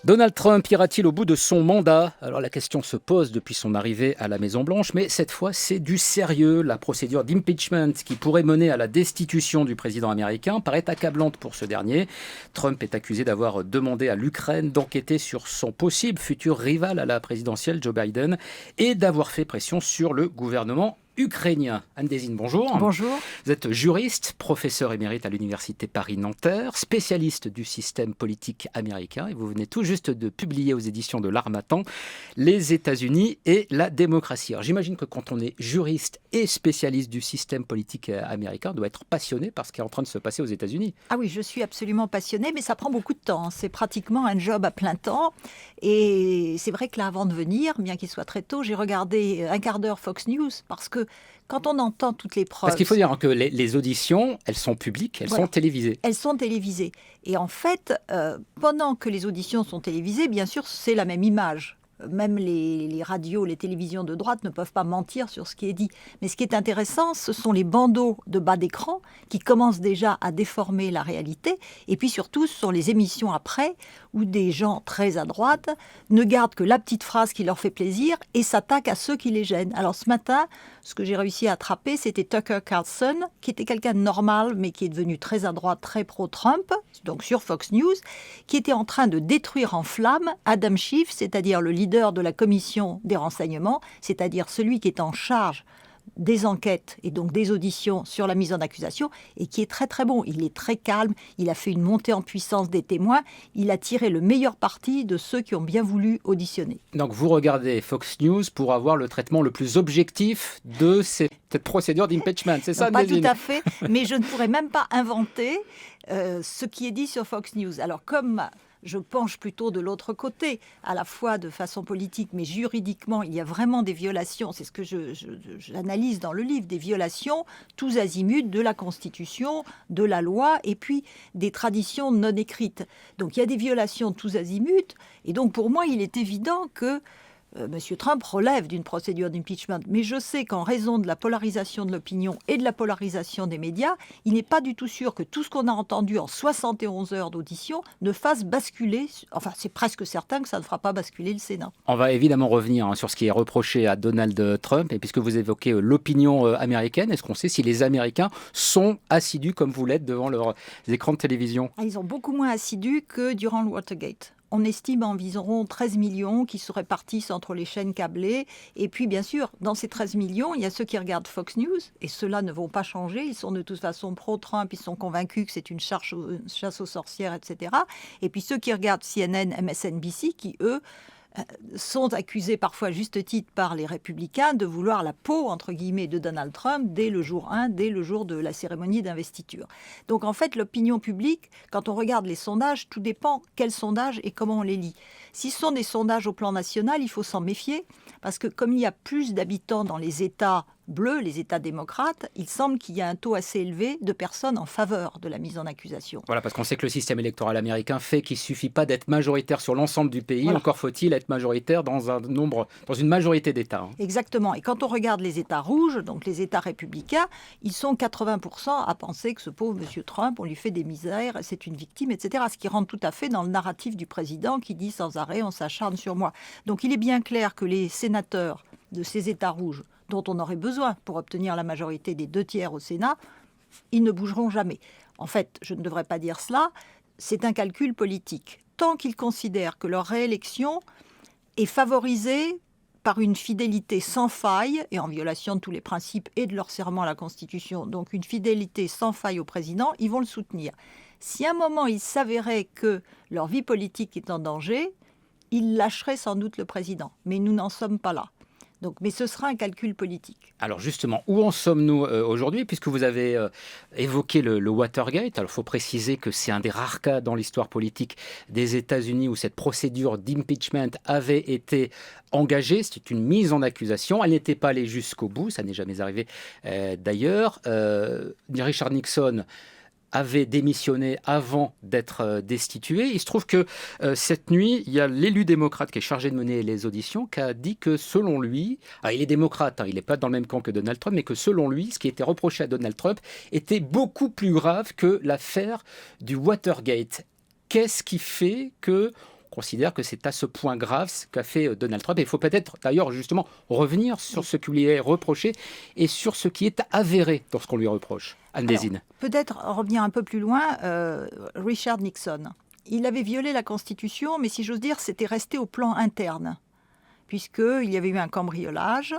Donald Trump ira-t-il au bout de son mandat? Alors la question se pose depuis son arrivée à la Maison-Blanche, mais cette fois c'est du sérieux. La procédure d'impeachment qui pourrait mener à la destitution du président américain paraît accablante pour ce dernier. Trump est accusé d'avoir demandé à l'Ukraine d'enquêter sur son possible futur rival à la présidentielle, Joe Biden, et d'avoir fait pression sur le gouvernement ukrainien. Anne Désine, bonjour. Bonjour. Vous êtes juriste, professeur émérite à l'université Paris-Nanterre, spécialiste du système politique américain et vous venez tout juste de publier aux éditions de l'Harmattan Les États-Unis et la démocratie. Alors j'imagine que quand on est juriste et spécialiste du système politique américain, on doit être passionné par ce qui est en train de se passer aux États-Unis. Ah oui, je suis absolument passionnée, mais ça prend beaucoup de temps. C'est pratiquement un job à plein temps. Et c'est vrai que là, avant de venir, bien qu'il soit très tôt, j'ai regardé un quart d'heure Fox News parce que quand on entend toutes les preuves... Parce qu'il faut dire que les auditions, elles sont publiques, elles sont télévisées. Elles sont télévisées. Et en fait, pendant que les auditions sont télévisées, bien sûr, c'est la même image. Même les radios, les télévisions de droite ne peuvent pas mentir sur ce qui est dit. Mais ce qui est intéressant, ce sont les bandeaux de bas d'écran qui commencent déjà à déformer la réalité. Et puis surtout, ce sont les émissions après où des gens très à droite ne gardent que la petite phrase qui leur fait plaisir et s'attaquent à ceux qui les gênent. Alors ce matin, ce que j'ai réussi à attraper, c'était Tucker Carlson, qui était quelqu'un de normal, mais qui est devenu très à droite, très pro-Trump, donc sur Fox News, qui était en train de détruire en flammes Adam Schiff, c'est-à-dire le leader de la commission des renseignements, c'est-à-dire celui qui est en charge des enquêtes et donc des auditions sur la mise en accusation et qui est très très bon. Il est très calme, il a fait une montée en puissance des témoins, il a tiré le meilleur parti de ceux qui ont bien voulu auditionner. Donc vous regardez Fox News pour avoir le traitement le plus objectif de cette procédure d'impeachment, c'est ça, Pas Nadine? tout à fait, mais je ne pourrais même pas inventer ce qui est dit sur Fox News. Alors comme je penche plutôt de l'autre côté, à la fois de façon politique, mais juridiquement, il y a vraiment des violations, c'est ce que j'analyse dans le livre, des violations tous azimuts de la Constitution, de la loi, et puis des traditions non écrites. Donc il y a des violations tous azimuts, et donc pour moi, il est évident que M. Trump relève d'une procédure d'impeachment, mais je sais qu'en raison de la polarisation de l'opinion et de la polarisation des médias, il n'est pas du tout sûr que tout ce qu'on a entendu en 71 heures d'audition ne fasse basculer, enfin c'est presque certain que ça ne fera pas basculer le Sénat. On va évidemment revenir sur ce qui est reproché à Donald Trump, et puisque vous évoquez l'opinion américaine, est-ce qu'on sait si les Américains sont assidus comme vous l'êtes devant leurs écrans de télévision? Ils sont beaucoup moins assidus que durant le Watergate. On estime environ 13 millions qui se répartissent entre les chaînes câblées. Et puis, bien sûr, dans ces 13 millions, il y a ceux qui regardent Fox News. Et ceux-là ne vont pas changer. Ils sont de toute façon pro-Trump. Ils sont convaincus que c'est une chasse aux sorcières, etc. Et puis ceux qui regardent CNN, MSNBC, qui, eux, sont accusés parfois à juste titre par les républicains de vouloir la peau, entre guillemets, de Donald Trump dès le jour 1, dès le jour de la cérémonie d'investiture. Donc en fait, l'opinion publique, quand on regarde les sondages, tout dépend quels sondages et comment on les lit. Si ce sont des sondages au plan national, il faut s'en méfier, parce que comme il y a plus d'habitants dans les États bleus, les États démocrates, il semble qu'il y a un taux assez élevé de personnes en faveur de la mise en accusation. Voilà, parce qu'on sait que le système électoral américain fait qu'il ne suffit pas d'être majoritaire sur l'ensemble du pays, Voilà. Encore faut-il être majoritaire dans une majorité d'États. Exactement. Et quand on regarde les États rouges, donc les États républicains, ils sont 80% à penser que ce pauvre M. Trump, on lui fait des misères, c'est une victime, etc. Ce qui rentre tout à fait dans le narratif du président qui dit sans arrêt, on s'acharne sur moi. Donc il est bien clair que les sénateurs de ces États rouges, dont on aurait besoin pour obtenir la majorité des 2/3 au Sénat, ils ne bougeront jamais. En fait, je ne devrais pas dire cela, c'est un calcul politique. Tant qu'ils considèrent que leur réélection est favorisée par une fidélité sans faille, et en violation de tous les principes et de leur serment à la Constitution, donc une fidélité sans faille au président, ils vont le soutenir. Si à un moment il s'avérait que leur vie politique est en danger, ils lâcheraient sans doute le président. Mais nous n'en sommes pas là. Donc, mais ce sera un calcul politique. Alors justement, où en sommes-nous aujourd'hui, puisque vous avez évoqué le Watergate? Alors il faut préciser que c'est un des rares cas dans l'histoire politique des États-Unis où cette procédure d'impeachment avait été engagée. C'était une mise en accusation. Elle n'était pas allée jusqu'au bout, ça n'est jamais arrivé d'ailleurs. Richard Nixon avait démissionné avant d'être destitué. Il se trouve que cette nuit, il y a l'élu démocrate qui est chargé de mener les auditions qui a dit que selon lui, il est démocrate, il n'est pas dans le même camp que Donald Trump, mais que selon lui, ce qui était reproché à Donald Trump était beaucoup plus grave que l'affaire du Watergate. Qu'est-ce qui fait que considère que c'est à ce point grave ce qu'a fait Donald Trump. Et il faut peut-être d'ailleurs justement revenir sur ce qui lui est reproché et sur ce qui est avéré dans ce qu'on lui reproche. Anne Désine. Peut-être revenir un peu plus loin, Richard Nixon. Il avait violé la Constitution, mais si j'ose dire, c'était resté au plan interne, puisqu'il y avait eu un cambriolage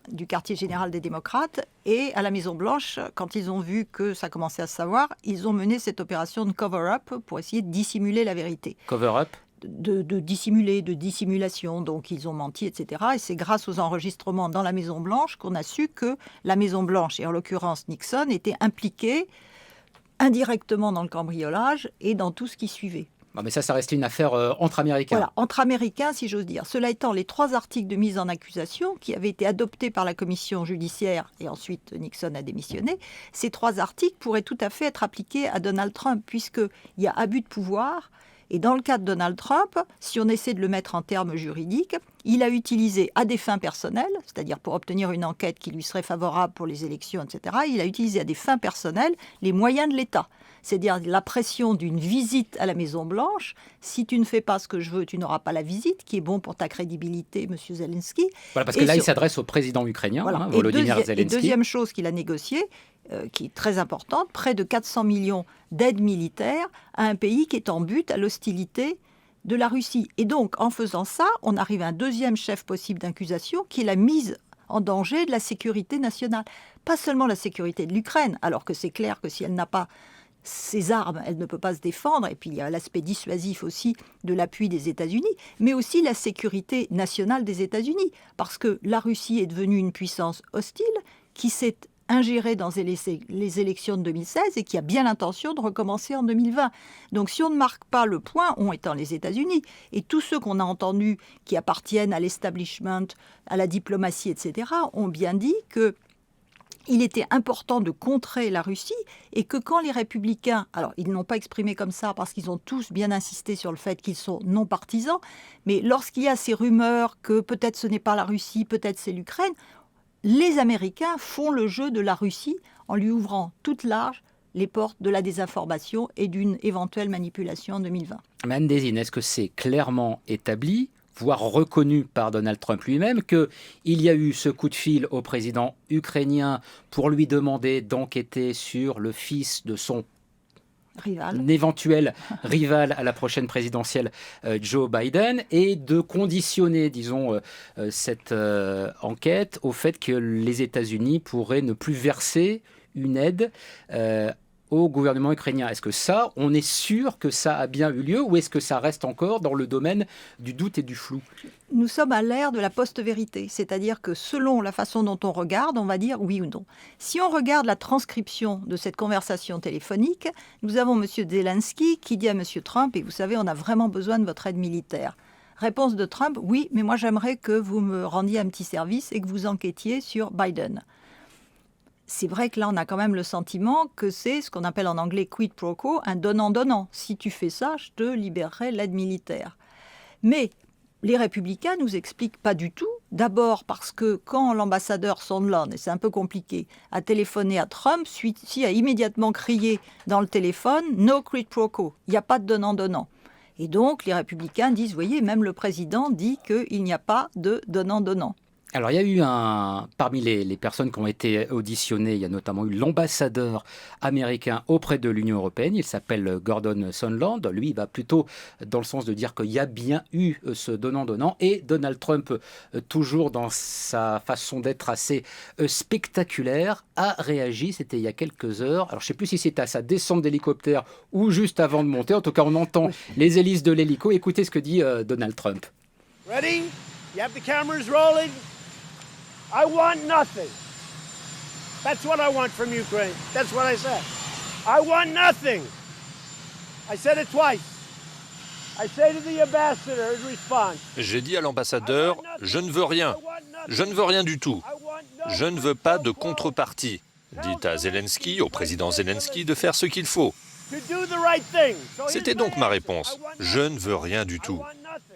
du quartier général des démocrates, et à la Maison-Blanche, quand ils ont vu que ça commençait à se savoir, ils ont mené cette opération de cover-up pour essayer de dissimuler la vérité. Cover-up de dissimuler, de dissimulation, donc ils ont menti, etc. Et c'est grâce aux enregistrements dans la Maison-Blanche qu'on a su que la Maison-Blanche, et en l'occurrence Nixon, était impliquée indirectement dans le cambriolage et dans tout ce qui suivait. Non, mais ça restait une affaire entre Américains. Voilà, entre Américains, si j'ose dire. Cela étant, les 3 articles de mise en accusation qui avaient été adoptés par la commission judiciaire, et ensuite Nixon a démissionné, ces 3 articles pourraient tout à fait être appliqués à Donald Trump, puisqu'il y a abus de pouvoir. Et dans le cas de Donald Trump, si on essaie de le mettre en termes juridiques, il a utilisé à des fins personnelles, c'est-à-dire pour obtenir une enquête qui lui serait favorable pour les élections, etc., il a utilisé à des fins personnelles les moyens de l'État. C'est-à-dire la pression d'une visite à la Maison-Blanche. Si tu ne fais pas ce que je veux, tu n'auras pas la visite, qui est bon pour ta crédibilité, M. Zelensky. Voilà, parce que là, il s'adresse au président ukrainien, voilà. Volodymyr Zelensky. Et deuxième chose qu'il a négociée, qui est très importante, près de 400 millions d'aides militaires à un pays qui est en but à l'hostilité de la Russie. Et donc, en faisant ça, on arrive à un deuxième chef possible d'accusation, qui est la mise en danger de la sécurité nationale. Pas seulement la sécurité de l'Ukraine, alors que c'est clair que si elle n'a pas ses armes, elle ne peut pas se défendre, et puis il y a l'aspect dissuasif aussi de l'appui des États-Unis, mais aussi la sécurité nationale des États-Unis, parce que la Russie est devenue une puissance hostile qui s'est ingérée dans les élections de 2016 et qui a bien l'intention de recommencer en 2020. Donc si on ne marque pas le point, on étant les États-Unis, et tous ceux qu'on a entendus qui appartiennent à l'establishment, à la diplomatie, etc., ont bien dit que il était important de contrer la Russie et que quand les républicains, alors ils ne l'ont pas exprimé comme ça parce qu'ils ont tous bien insisté sur le fait qu'ils sont non partisans, mais lorsqu'il y a ces rumeurs que peut-être ce n'est pas la Russie, peut-être c'est l'Ukraine, les Américains font le jeu de la Russie en lui ouvrant toutes larges les portes de la désinformation et d'une éventuelle manipulation en 2020. Mais Anne Désine, est-ce que c'est clairement établi, voire reconnu par Donald Trump lui-même, qu'il y a eu ce coup de fil au président ukrainien pour lui demander d'enquêter sur le fils de son éventuel rival à la prochaine présidentielle, Joe Biden, et de conditionner, disons, cette enquête au fait que les États-Unis pourraient ne plus verser une aide au gouvernement ukrainien. Est-ce que ça, on est sûr que ça a bien eu lieu, ou est-ce que ça reste encore dans le domaine du doute et du flou ? Nous sommes à l'ère de la post-vérité, c'est-à-dire que selon la façon dont on regarde, on va dire oui ou non. Si on regarde la transcription de cette conversation téléphonique, nous avons M. Zelensky qui dit à M. Trump, et vous savez, on a vraiment besoin de votre aide militaire. Réponse de Trump, oui, mais moi j'aimerais que vous me rendiez un petit service et que vous enquêtiez sur Biden. C'est vrai que là, on a quand même le sentiment que c'est ce qu'on appelle en anglais quid pro quo, un donnant-donnant. Si tu fais ça, je te libérerai l'aide militaire. Mais les républicains nous expliquent pas du tout. D'abord parce que quand l'ambassadeur Sondland, et c'est un peu compliqué, a téléphoné à Trump, celui-ci a immédiatement crié dans le téléphone « No quid pro quo », il n'y a pas de donnant-donnant. Et donc les républicains disent, vous voyez, même le président dit qu'il n'y a pas de donnant-donnant. Alors, il y a eu parmi les personnes qui ont été auditionnées, il y a notamment eu l'ambassadeur américain auprès de l'Union européenne. Il s'appelle Gordon Sondland. Lui, il va plutôt dans le sens de dire qu'il y a bien eu ce donnant-donnant. Et Donald Trump, toujours dans sa façon d'être assez spectaculaire, a réagi. C'était il y a quelques heures. Alors, je ne sais plus si c'était à sa descente d'hélicoptère ou juste avant de monter. En tout cas, on entend les hélices de l'hélico. Écoutez ce que dit Donald Trump. Ready? You have the cameras rolling? I want nothing. That's what I want from Ukraine. That's what I said. I want nothing. I said it twice. I say to the ambassador in response. J'ai dit à l'ambassadeur, je ne veux rien. Je ne veux rien du tout. Je ne veux pas de contrepartie. Dites à Zelensky, au président Zelensky, de faire ce qu'il faut. C'était donc ma réponse. Je ne veux rien du tout.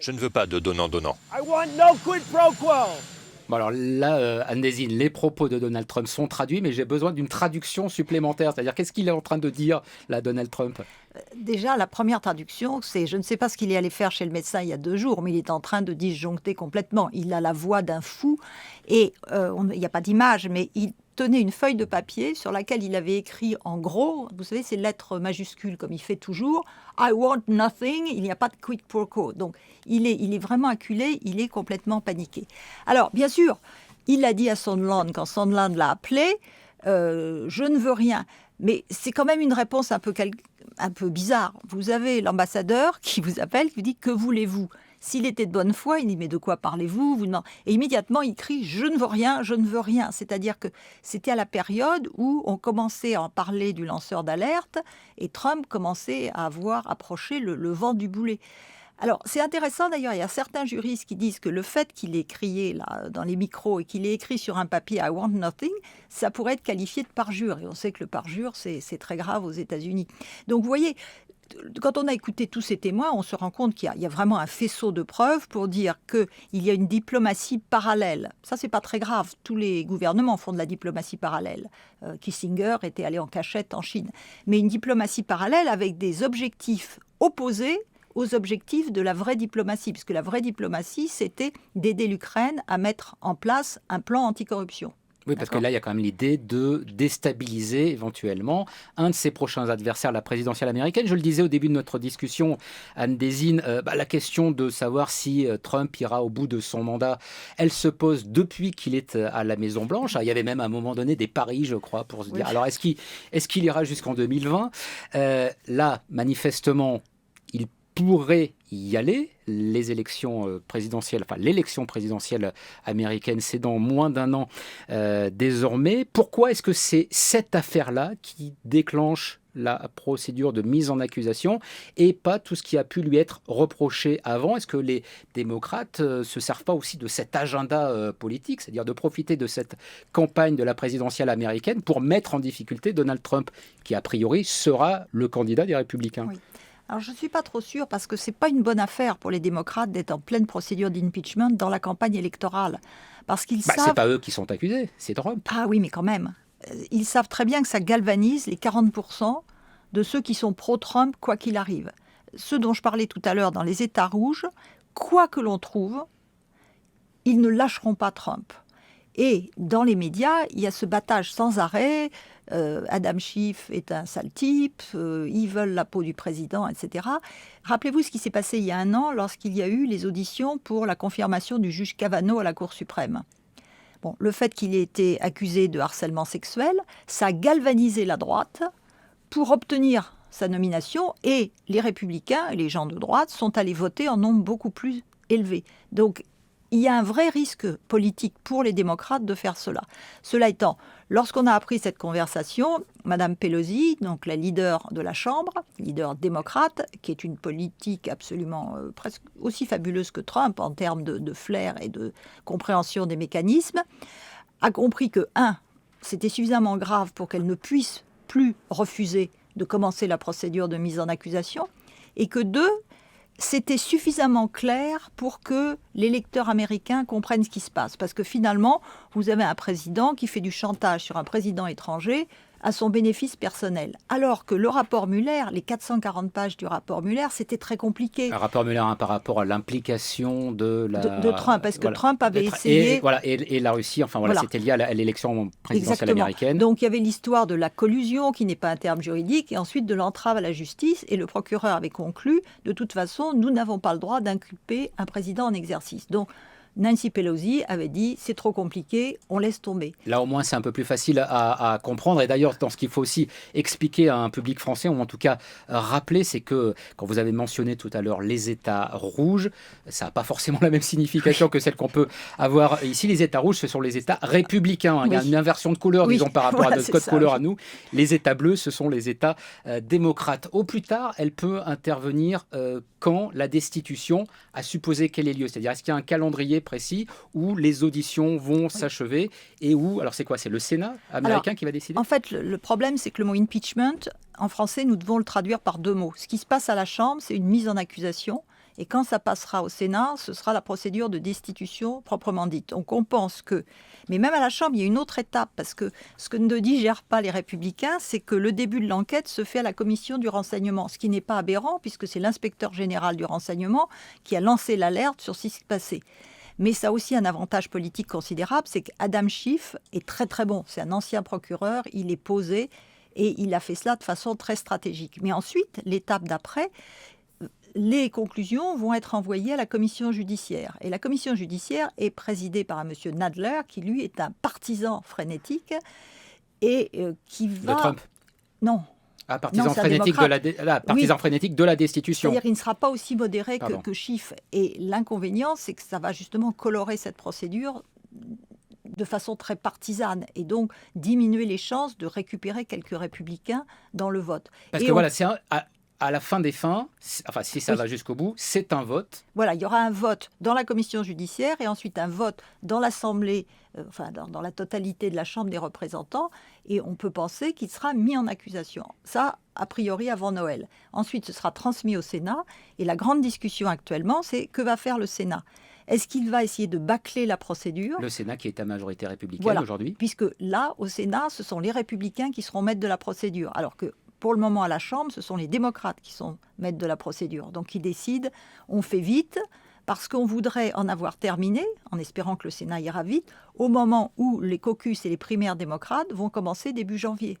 Je ne veux pas de donnant-donnant. Bon alors là, Anne Désine, les propos de Donald Trump sont traduits, mais j'ai besoin d'une traduction supplémentaire. C'est-à-dire, qu'est-ce qu'il est en train de dire, là, Donald Trump ? Déjà, la première traduction, c'est je ne sais pas ce qu'il est allé faire chez le médecin il y a 2 jours, mais il est en train de disjoncter complètement. Il a la voix d'un fou et il n'y a pas d'image, mais il tenait une feuille de papier sur laquelle il avait écrit en gros, vous savez, ces lettres majuscules comme il fait toujours, I want nothing, il n'y a pas de quid pro quo. Donc il est vraiment acculé, il est complètement paniqué. Alors bien sûr, il l'a dit à Sondland quand Sondland l'a appelé, je ne veux rien. Mais c'est quand même une réponse un peu bizarre. Vous avez l'ambassadeur qui vous appelle, qui vous dit « Que voulez-vous » S'il était de bonne foi, il dit « Mais de quoi parlez-vous » Et immédiatement, il crie « Je ne veux rien, je ne veux rien ». C'est-à-dire que c'était à la période où on commençait à en parler du lanceur d'alerte et Trump commençait à avoir approché le vent du boulet. Alors, c'est intéressant d'ailleurs, il y a certains juristes qui disent que le fait qu'il ait crié là, dans les micros et qu'il ait écrit sur un papier « I want nothing », ça pourrait être qualifié de parjure. Et on sait que le parjure, c'est très grave aux États-Unis. Donc, vous voyez, quand on a écouté tous ces témoins, on se rend compte qu'il y a vraiment un faisceau de preuves pour dire qu'il y a une diplomatie parallèle. Ça, c'est pas très grave. Tous les gouvernements font de la diplomatie parallèle. Kissinger était allé en cachette en Chine. Mais une diplomatie parallèle avec des objectifs opposés aux objectifs de la vraie diplomatie, puisque la vraie diplomatie, c'était d'aider l'Ukraine à mettre en place un plan anticorruption. Oui, parce que là, il y a quand même l'idée de déstabiliser éventuellement un de ses prochains adversaires, la présidentielle américaine. Je le disais au début de notre discussion, Anne Désine, la question de savoir si Trump ira au bout de son mandat, elle se pose depuis qu'il est à la Maison-Blanche. Il y avait même à un moment donné des paris, je crois, pour se dire, alors est-ce qu'il ira jusqu'en 2020 ? Là, manifestement, il pourrait y aller. Les élections présidentielles, l'élection présidentielle américaine, c'est dans moins d'1 an désormais. Pourquoi est-ce que c'est cette affaire-là qui déclenche la procédure de mise en accusation et pas tout ce qui a pu lui être reproché avant ? Est-ce que les démocrates se servent pas aussi de cet agenda politique, c'est-à-dire de profiter de cette campagne de la présidentielle américaine pour mettre en difficulté Donald Trump, qui a priori sera le candidat des Républicains ? Oui. Alors, je ne suis pas trop sûre parce que ce n'est pas une bonne affaire pour les démocrates d'être en pleine procédure d'impeachment dans la campagne électorale. Parce qu'ils savent... C'est pas eux qui sont accusés, c'est Trump. Ah oui, mais quand même. Ils savent très bien que ça galvanise les 40% de ceux qui sont pro-Trump, quoi qu'il arrive. Ceux dont je parlais tout à l'heure dans les États rouges, quoi que l'on trouve, ils ne lâcheront pas Trump. Et dans les médias, il y a ce battage sans arrêt. Adam Schiff est un sale type, ils veulent la peau du président, etc. Rappelez-vous ce qui s'est passé il y a 1 an lorsqu'il y a eu les auditions pour la confirmation du juge Kavanaugh à la Cour suprême. Bon, le fait qu'il ait été accusé de harcèlement sexuel, ça a galvanisé la droite pour obtenir sa nomination et les républicains et les gens de droite sont allés voter en nombre beaucoup plus élevé. Donc, il y a un vrai risque politique pour les démocrates de faire cela. Cela étant, lorsqu'on a appris cette conversation, Mme Pelosi, donc la leader de la Chambre, leader démocrate, qui est une politique absolument presque aussi fabuleuse que Trump en termes de flair et de compréhension des mécanismes, a compris que, 1, c'était suffisamment grave pour qu'elle ne puisse plus refuser de commencer la procédure de mise en accusation, et que 2, c'était suffisamment clair pour que les lecteurs américains comprennent ce qui se passe. Parce que finalement, vous avez un président qui fait du chantage sur un président étranger à son bénéfice personnel. Alors que le rapport Mueller, les 440 pages du rapport Mueller, c'était très compliqué. Un rapport Mueller par rapport à l'implication de Trump, parce que Trump avait essayé... Et la Russie, c'était lié à l'élection présidentielle américaine. Donc il y avait l'histoire de la collusion, qui n'est pas un terme juridique, et ensuite de l'entrave à la justice, et le procureur avait conclu, de toute façon, nous n'avons pas le droit d'inculper un président en exercice. Donc, Nancy Pelosi avait dit c'est trop compliqué, on laisse tomber. Là au moins c'est un peu plus facile à comprendre, et d'ailleurs dans ce qu'il faut aussi expliquer à un public français, ou en tout cas rappeler, c'est que quand vous avez mentionné tout à l'heure les États rouges, ça n'a pas forcément la même signification que celle qu'on peut avoir ici. Les États rouges, ce sont les États républicains, il y a une inversion de couleur, disons, par rapport à notre code couleur à nous. Les États bleus, ce sont les États démocrates. Au plus tard, elle peut intervenir quand la destitution a supposé qu'elle ait lieu, c'est-à-dire est-ce qu'il y a un calendrier précis où les auditions vont s'achever et où, alors c'est quoi, c'est le Sénat américain qui va décider ? En fait, le problème, c'est que le mot impeachment, en français, nous devons le traduire par 2 mots. Ce qui se passe à la Chambre, c'est une mise en accusation, Et quand ça passera au Sénat, ce sera la procédure de destitution proprement dite. Donc on pense que... Mais même à la Chambre, il y a une autre étape, parce que ce que ne digèrent pas les Républicains, c'est que le début de l'enquête se fait à la commission du renseignement, ce qui n'est pas aberrant, puisque c'est l'inspecteur général du renseignement qui a lancé l'alerte sur ce qui s'est passé. Mais ça a aussi un avantage politique considérable, c'est qu'Adam Schiff est très très bon. C'est un ancien procureur, il est posé, et il a fait cela de façon très stratégique. Mais ensuite, l'étape d'après, les conclusions vont être envoyées à la commission judiciaire. Et la commission judiciaire est présidée par un monsieur Nadler, qui lui est un partisan frénétique et qui va... De Trump? Non. Ah, partisan Non, c'est un frénétique démocrate. frénétique de la destitution. C'est-à-dire qu'il ne sera pas aussi modéré Pardon. que Schiff. Et l'inconvénient, c'est que ça va justement colorer cette procédure de façon très partisane et donc diminuer les chances de récupérer quelques républicains dans le vote. Parce Et que voilà, c'est à la fin des fins, enfin si ça Oui. va jusqu'au bout, c'est un vote. Voilà, il y aura un vote dans la commission judiciaire et ensuite un vote dans l'Assemblée, dans la totalité de la Chambre des représentants, et on peut penser qu'il sera mis en accusation. Ça, a priori, avant Noël. Ensuite, ce sera transmis au Sénat, et la grande discussion actuellement, c'est que va faire le Sénat ? Est-ce qu'il va essayer de bâcler la procédure ? Le Sénat qui est à majorité républicaine Voilà. aujourd'hui. Puisque là, au Sénat, ce sont les républicains qui seront maîtres de la procédure, alors que pour le moment, à la Chambre, ce sont les démocrates qui sont maîtres de la procédure. Donc, ils décident, on fait vite, parce qu'on voudrait en avoir terminé, en espérant que le Sénat ira vite, au moment où les caucus et les primaires démocrates vont commencer début janvier.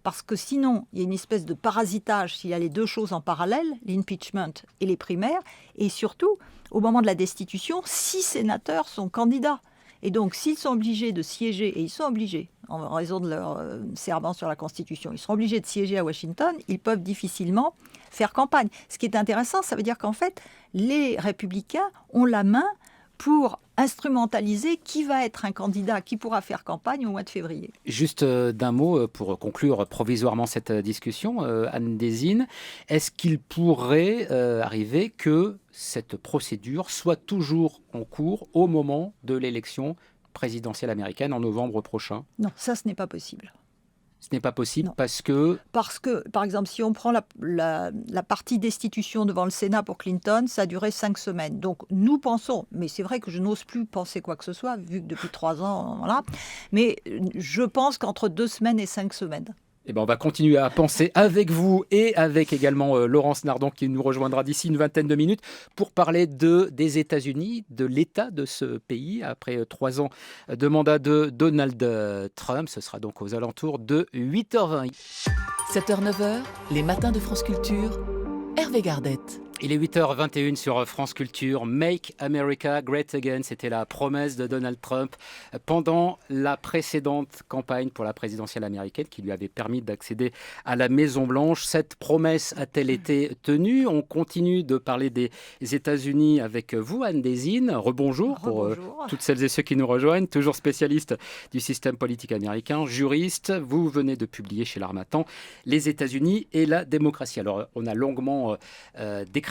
Parce que sinon, il y a une espèce de parasitage s'il y a les deux choses en parallèle, l'impeachment et les primaires. Et surtout, au moment de la destitution, 6 sénateurs sont candidats. Et donc, s'ils sont obligés de siéger, et ils sont obligés, en raison de leur serment sur la Constitution, ils seront obligés de siéger à Washington, ils peuvent difficilement faire campagne. Ce qui est intéressant, ça veut dire qu'en fait, les républicains ont la main pour instrumentaliser qui va être un candidat qui pourra faire campagne au mois de février. Juste d'un mot pour conclure provisoirement cette discussion, Anne Désine, est-ce qu'il pourrait arriver que cette procédure soit toujours en cours au moment de l'élection présidentielle américaine en novembre prochain? Non, ça, ce n'est pas possible. Ce n'est pas possible Non. parce que... Parce que, par exemple, si on prend la partie destitution devant le Sénat pour Clinton, ça a duré 5 semaines. Donc, nous pensons, mais c'est vrai que je n'ose plus penser quoi que ce soit, vu que depuis 3 ans, voilà, mais je pense qu'entre 2 semaines et 5 semaines. Eh ben, on va continuer à penser avec vous et avec également Laurence Nardon qui nous rejoindra d'ici une vingtaine de minutes pour parler des États-Unis, de l'état de ce pays après 3 ans de mandat de Donald Trump. Ce sera donc aux alentours de 8h20. 7h-9h, les matins de France Culture, Hervé Gardette. Il est 8h21 sur France Culture. Make America Great Again, c'était la promesse de Donald Trump pendant la précédente campagne pour la présidentielle américaine qui lui avait permis d'accéder à la Maison-Blanche. Cette promesse a-t-elle été tenue? On continue de parler des États-Unis avec vous, Anne Désine. Rebonjour pour toutes celles et ceux qui nous rejoignent. Toujours spécialiste du système politique américain, juriste. Vous venez de publier chez l'Harmattan Les États-Unis et la démocratie. Alors, on a longuement décrypté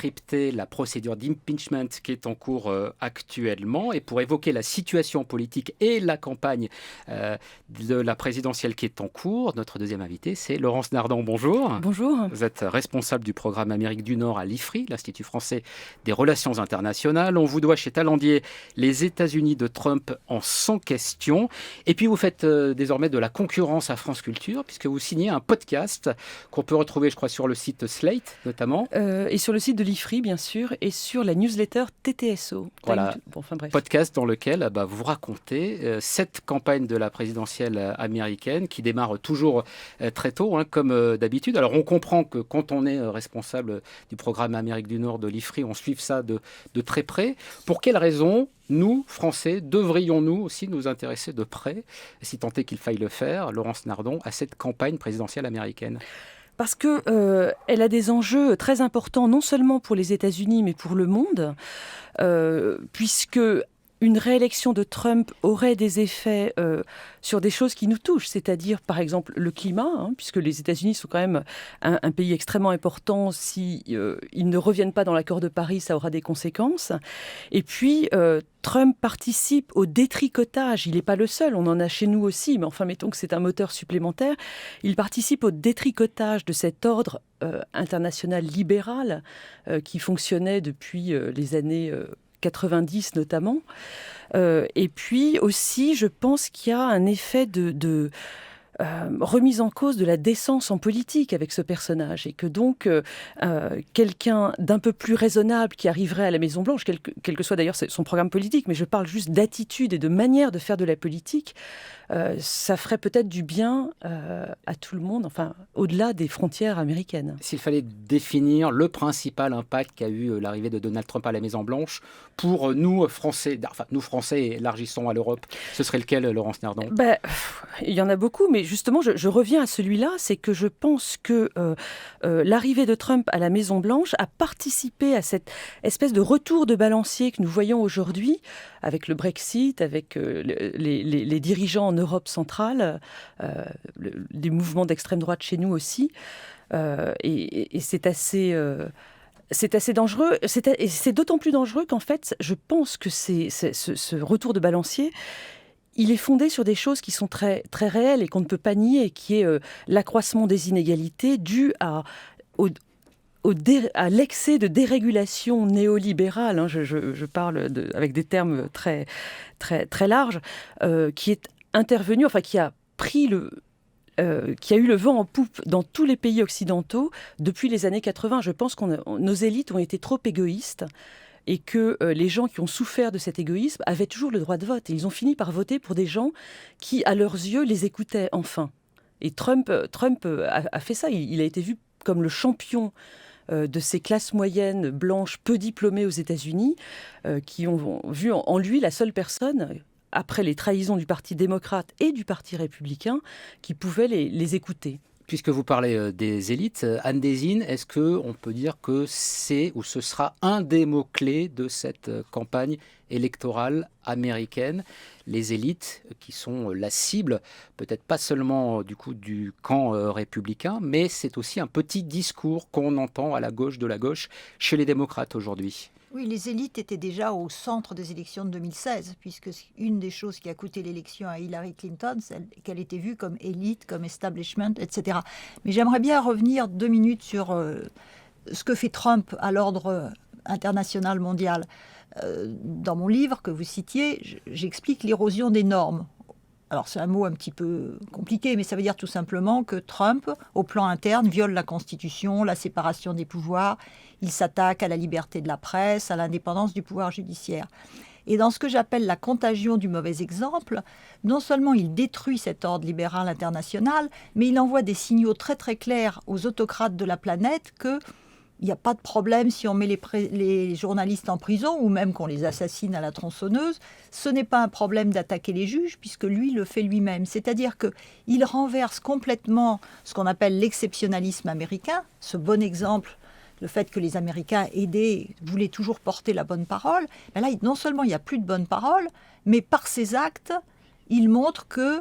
la procédure d'impeachment qui est en cours actuellement. Et pour évoquer la situation politique et la campagne de la présidentielle qui est en cours, notre deuxième invité, c'est Laurence Nardon. Bonjour. Bonjour. Vous êtes responsable du programme Amérique du Nord à l'IFRI, l'Institut français des relations internationales. On vous doit chez Talendier Les États-Unis de Trump en 100 questions. Et puis vous faites désormais de la concurrence à France Culture puisque vous signez un podcast qu'on peut retrouver, je crois, sur le site Slate notamment. Et sur le site de l'IFRI, bien sûr, et sur la newsletter TTSO. Voilà, Bref. podcast dans lequel vous racontez cette campagne de la présidentielle américaine qui démarre toujours très tôt, comme d'habitude. Alors on comprend que quand on est responsable du programme Amérique du Nord de l'IFRI, on suit ça de très près. Pour quelles raisons nous, Français, devrions-nous aussi nous intéresser de près, si tant est qu'il faille le faire, Laurence Nardon, à cette campagne présidentielle américaine? Parce qu'elle a des enjeux très importants, non seulement pour les États-Unis, mais pour le monde, puisque une réélection de Trump aurait des effets sur des choses qui nous touchent, c'est-à-dire par exemple le climat, puisque les États-Unis sont quand même un pays extrêmement important. Si ils ne reviennent pas dans l'accord de Paris, ça aura des conséquences. Et puis Trump participe au détricotage. Il n'est pas le seul, on en a chez nous aussi, mais enfin mettons que c'est un moteur supplémentaire. Il participe au détricotage de cet ordre international libéral qui fonctionnait depuis les années 90 notamment. Et puis aussi, je pense qu'il y a un effet de remise en cause de la décence en politique avec ce personnage, et que donc quelqu'un d'un peu plus raisonnable qui arriverait à la Maison-Blanche, quel que soit d'ailleurs son programme politique, mais je parle juste d'attitude et de manière de faire de la politique, ça ferait peut-être du bien à tout le monde, enfin au-delà des frontières américaines. S'il fallait définir le principal impact qu'a eu l'arrivée de Donald Trump à la Maison-Blanche pour nous Français, enfin nous Français élargissons à l'Europe, ce serait lequel, Laurence Nardon ? Il y en a beaucoup, mais justement je reviens à celui-là, c'est que je pense que l'arrivée de Trump à la Maison-Blanche a participé à cette espèce de retour de balancier que nous voyons aujourd'hui avec le Brexit, avec les dirigeants en Europe centrale, les mouvements d'extrême droite chez nous aussi, et c'est assez dangereux. Et c'est d'autant plus dangereux qu'en fait, je pense que ce retour de balancier, il est fondé sur des choses qui sont très, très réelles et qu'on ne peut pas nier, qui est l'accroissement des inégalités dû à l'excès de dérégulation néolibérale, je parle avec des termes très, très, très larges, qui est intervenu, enfin qui a eu le vent en poupe dans tous les pays occidentaux depuis les années 80. Je pense que nos élites ont été trop égoïstes et que les gens qui ont souffert de cet égoïsme avaient toujours le droit de vote. Et ils ont fini par voter pour des gens qui, à leurs yeux, les écoutaient enfin. Et Trump a fait ça. Il a été vu comme le champion de ces classes moyennes blanches peu diplômées aux États-Unis, qui ont vu en lui la seule personne, après les trahisons du Parti démocrate et du Parti républicain, qui pouvait les écouter. Puisque vous parlez des élites, Anne Désine, est-ce qu'on peut dire que c'est ou ce sera un des mots-clés de cette campagne électorale américaine, les élites qui sont la cible, peut-être pas seulement du camp républicain, mais c'est aussi un petit discours qu'on entend à la gauche de la gauche chez les démocrates aujourd'hui. Oui, les élites étaient déjà au centre des élections de 2016, puisque une des choses qui a coûté l'élection à Hillary Clinton, c'est qu'elle était vue comme élite, comme establishment, etc. Mais j'aimerais bien revenir 2 minutes sur ce que fait Trump à l'ordre international mondial. Dans mon livre que vous citiez, j'explique l'érosion des normes. Alors c'est un mot un petit peu compliqué, mais ça veut dire tout simplement que Trump, au plan interne, viole la Constitution, la séparation des pouvoirs, il s'attaque à la liberté de la presse, à l'indépendance du pouvoir judiciaire. Et dans ce que j'appelle la contagion du mauvais exemple, non seulement il détruit cet ordre libéral international, mais il envoie des signaux très très clairs aux autocrates de la planète que il n'y a pas de problème si on met les journalistes en prison ou même qu'on les assassine à la tronçonneuse. Ce n'est pas un problème d'attaquer les juges puisque lui le fait lui-même. C'est-à-dire qu'il renverse complètement ce qu'on appelle l'exceptionnalisme américain, ce bon exemple, le fait que les Américains voulaient toujours porter la bonne parole. Mais là, non seulement il n'y a plus de bonne parole, mais par ses actes, il montre que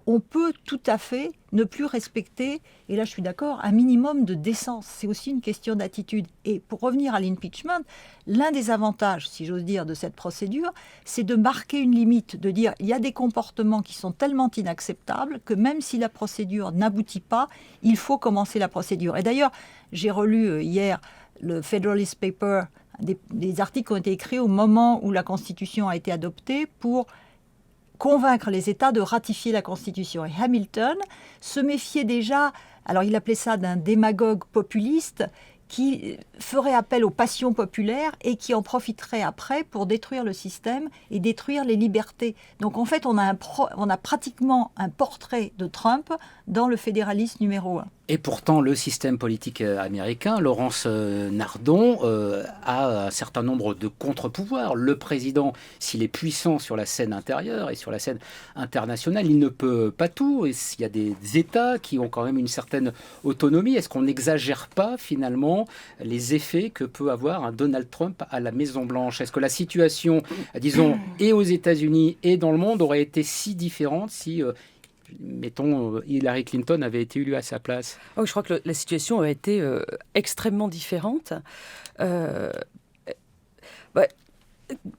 on peut tout à fait ne plus respecter, et là je suis d'accord, un minimum de décence. C'est aussi une question d'attitude. Et pour revenir à l'impeachment, l'un des avantages, si j'ose dire, de cette procédure, c'est de marquer une limite, de dire il y a des comportements qui sont tellement inacceptables que même si la procédure n'aboutit pas, il faut commencer la procédure. Et d'ailleurs, j'ai relu hier le Federalist Paper, des articles qui ont été écrits au moment où la Constitution a été adoptée pour convaincre les États de ratifier la Constitution. Et Hamilton se méfiait déjà, alors il appelait ça d'un démagogue populiste, qui ferait appel aux passions populaires et qui en profiterait après pour détruire le système et détruire les libertés. Donc en fait, on a pratiquement un portrait de Trump dans le fédéraliste numéro 1. Et pourtant, le système politique américain, Laurence Nardon, a un certain nombre de contre-pouvoirs. Le président, s'il est puissant sur la scène intérieure et sur la scène internationale, il ne peut pas tout. Et il y a des États qui ont quand même une certaine autonomie. Est-ce qu'on n'exagère pas finalement les effets que peut avoir un Donald Trump à la Maison-Blanche? Est-ce que la situation, disons, et aux États-Unis et dans le monde aurait été si différente si... mettons, Hillary Clinton avait été élue à sa place? Oh, je crois que la situation a été extrêmement différente. Bah,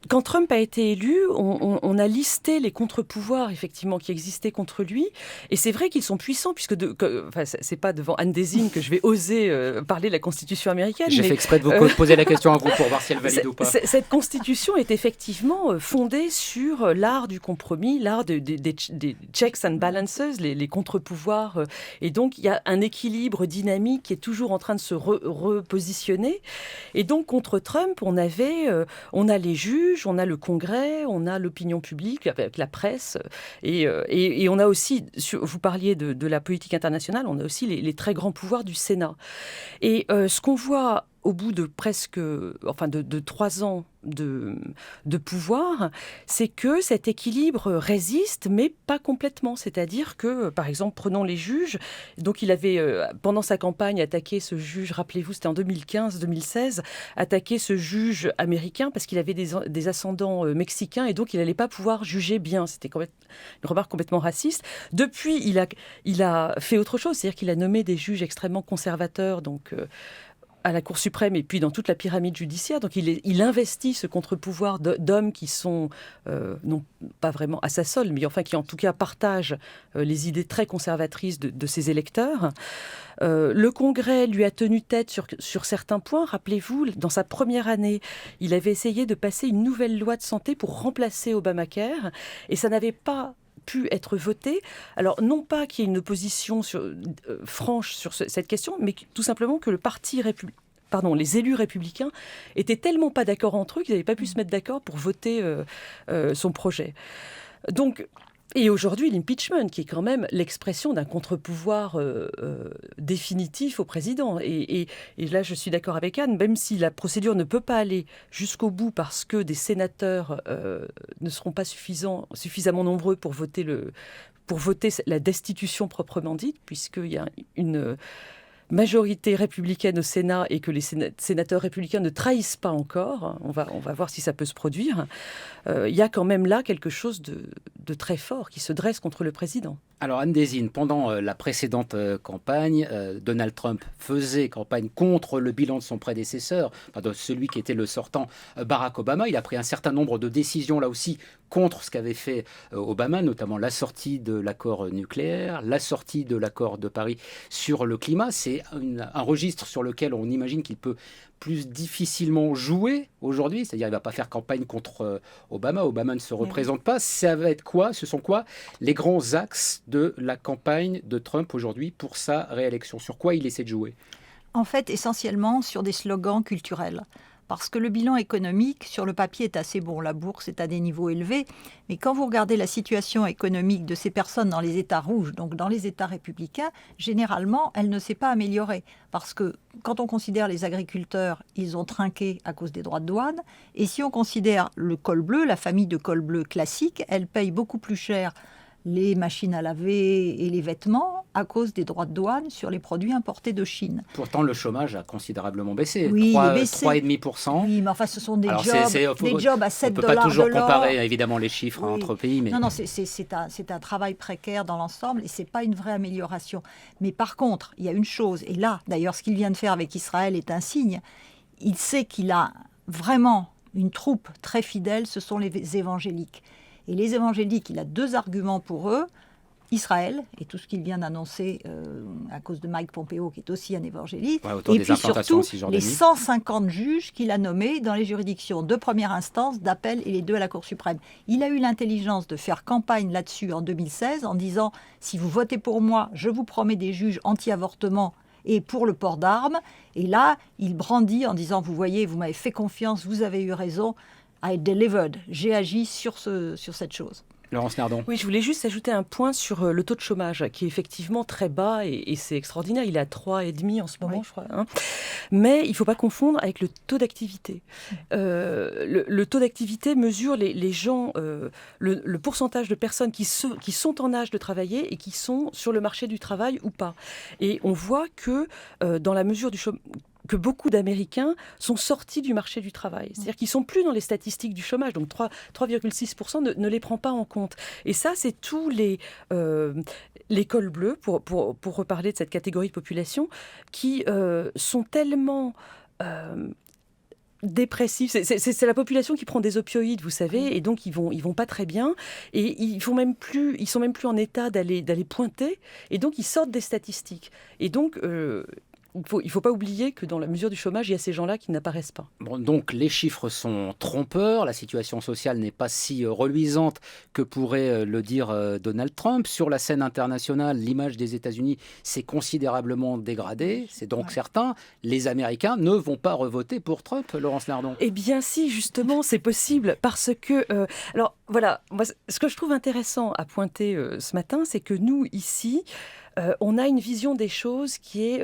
quand Trump a été élu, on a listé les contre-pouvoirs effectivement qui existaient contre lui, et c'est vrai qu'ils sont puissants puisque c'est pas devant Anne Désine que je vais oser parler de la Constitution américaine. J'ai fait exprès de vous poser la question à vous pour voir si elle valide ou pas. Cette Constitution est effectivement fondée sur l'art du compromis, l'art des checks and balances, les contre-pouvoirs, et donc il y a un équilibre dynamique qui est toujours en train de se repositionner. Et donc contre Trump, on a les juges, on a le Congrès, on a l'opinion publique avec la presse, et on a aussi, vous parliez de la politique internationale, on a aussi les très grands pouvoirs du Sénat. Et ce qu'on voit au bout de de 3 ans de pouvoir, c'est que cet équilibre résiste, mais pas complètement. C'est-à-dire que, par exemple, prenons les juges. Donc, il avait, pendant sa campagne, attaqué ce juge, rappelez-vous, c'était en 2015-2016, attaqué ce juge américain parce qu'il avait des ascendants mexicains et donc il n'allait pas pouvoir juger bien. C'était une remarque complètement raciste. Depuis, il a fait autre chose, c'est-à-dire qu'il a nommé des juges extrêmement conservateurs, donc... à la Cour suprême et puis dans toute la pyramide judiciaire. Donc il investit ce contre-pouvoir d'hommes qui sont, non pas vraiment à sa solde, mais enfin qui en tout cas partagent les idées très conservatrices de ses électeurs. Le Congrès lui a tenu tête sur certains points. Rappelez-vous, dans sa première année, il avait essayé de passer une nouvelle loi de santé pour remplacer Obamacare et ça n'avait pas pu être voté. Alors, non pas qu'il y ait une opposition franche sur cette question, mais tout simplement que les élus républicains étaient tellement pas d'accord entre eux qu'ils n'avaient pas pu se mettre d'accord pour voter son projet. Donc, et aujourd'hui, l'impeachment, qui est quand même l'expression d'un contre-pouvoir définitif au président. Et là, je suis d'accord avec Anne, même si la procédure ne peut pas aller jusqu'au bout parce que des sénateurs ne seront pas suffisamment nombreux pour voter la destitution proprement dite, puisqu'il y a une majorité républicaine au Sénat et que les sénateurs républicains ne trahissent pas encore. On va voir si ça peut se produire. Il y a quand même là quelque chose de très fort qui se dresse contre le président. Alors Anne Désine, pendant la précédente campagne, Donald Trump faisait campagne contre le bilan de son prédécesseur, de celui qui était le sortant Barack Obama. Il a pris un certain nombre de décisions là aussi contre ce qu'avait fait Obama, notamment la sortie de l'accord nucléaire, la sortie de l'accord de Paris sur le climat. C'est un registre sur lequel on imagine qu'il peut plus difficilement jouer aujourd'hui, c'est-à-dire il ne va pas faire campagne contre Obama. Obama ne se représente pas. Ça va être quoi? Ce sont quoi les grands axes de la campagne de Trump aujourd'hui pour sa réélection? Sur quoi il essaie de jouer? En fait, essentiellement sur des slogans culturels. Parce que le bilan économique, sur le papier, est assez bon. La bourse est à des niveaux élevés. Mais quand vous regardez la situation économique de ces personnes dans les États rouges, donc dans les États républicains, généralement, elle ne s'est pas améliorée. Parce que quand on considère les agriculteurs, ils ont trinqué à cause des droits de douane. Et si on considère le col bleu, la famille de col bleu classique, elle paye beaucoup plus cher les machines à laver et les vêtements à cause des droits de douane sur les produits importés de Chine. Pourtant, le chômage a considérablement baissé. Oui, 3,5%. Oui, mais enfin, ce sont des Alors, jobs à 7 $. On ne peut pas toujours comparer, évidemment, les chiffres entre pays. Mais... Non, c'est un travail précaire dans l'ensemble et ce n'est pas une vraie amélioration. Mais par contre, il y a une chose, et là, d'ailleurs, ce qu'il vient de faire avec Israël est un signe. Il sait qu'il a vraiment une troupe très fidèle, ce sont les évangéliques. Et les évangéliques, il a 2 arguments pour eux. Israël, et tout ce qu'il vient d'annoncer à cause de Mike Pompeo, qui est aussi un évangélique, et puis surtout les 150 juges qu'il a nommés dans les juridictions de première instance, d'appel et les 2 à la Cour suprême. Il a eu l'intelligence de faire campagne là-dessus en 2016 en disant « Si vous votez pour moi, je vous promets des juges anti-avortement et pour le port d'armes ». Et là, il brandit en disant « Vous voyez, vous m'avez fait confiance, vous avez eu raison ». I delivered. J'ai agi sur cette chose. Laurence Nardon. Oui, je voulais juste ajouter un point sur le taux de chômage, qui est effectivement très bas et c'est extraordinaire. Il est à 3,5 en ce moment, je crois. Hein. Mais il ne faut pas confondre avec le taux d'activité. Le taux d'activité mesure les gens, le pourcentage de personnes qui sont en âge de travailler et qui sont sur le marché du travail ou pas. Et on voit que dans la mesure du chômage, que beaucoup d'Américains sont sortis du marché du travail. C'est-à-dire qu'ils ne sont plus dans les statistiques du chômage. Donc 3,6% ne les prend pas en compte. Et ça, c'est tous les cols bleus, pour reparler de cette catégorie de population, qui sont tellement... dépressifs. C'est la population qui prend des opioïdes, vous savez, et donc ils vont pas très bien, et ils sont même plus en état d'aller pointer, et donc ils sortent des statistiques. Et donc il faut pas oublier que dans la mesure du chômage, il y a ces gens-là qui n'apparaissent pas. Bon, donc les chiffres sont trompeurs, la situation sociale n'est pas si reluisante que pourrait le dire Donald Trump. Sur la scène internationale, l'image des États-Unis s'est considérablement dégradée. C'est donc certain, les Américains ne vont pas revoter pour Trump, Laurence Nardon. Eh bien si, justement, c'est possible, parce que... alors voilà, moi, ce que je trouve intéressant à pointer ce matin, c'est que nous, ici, on a une vision des choses qui est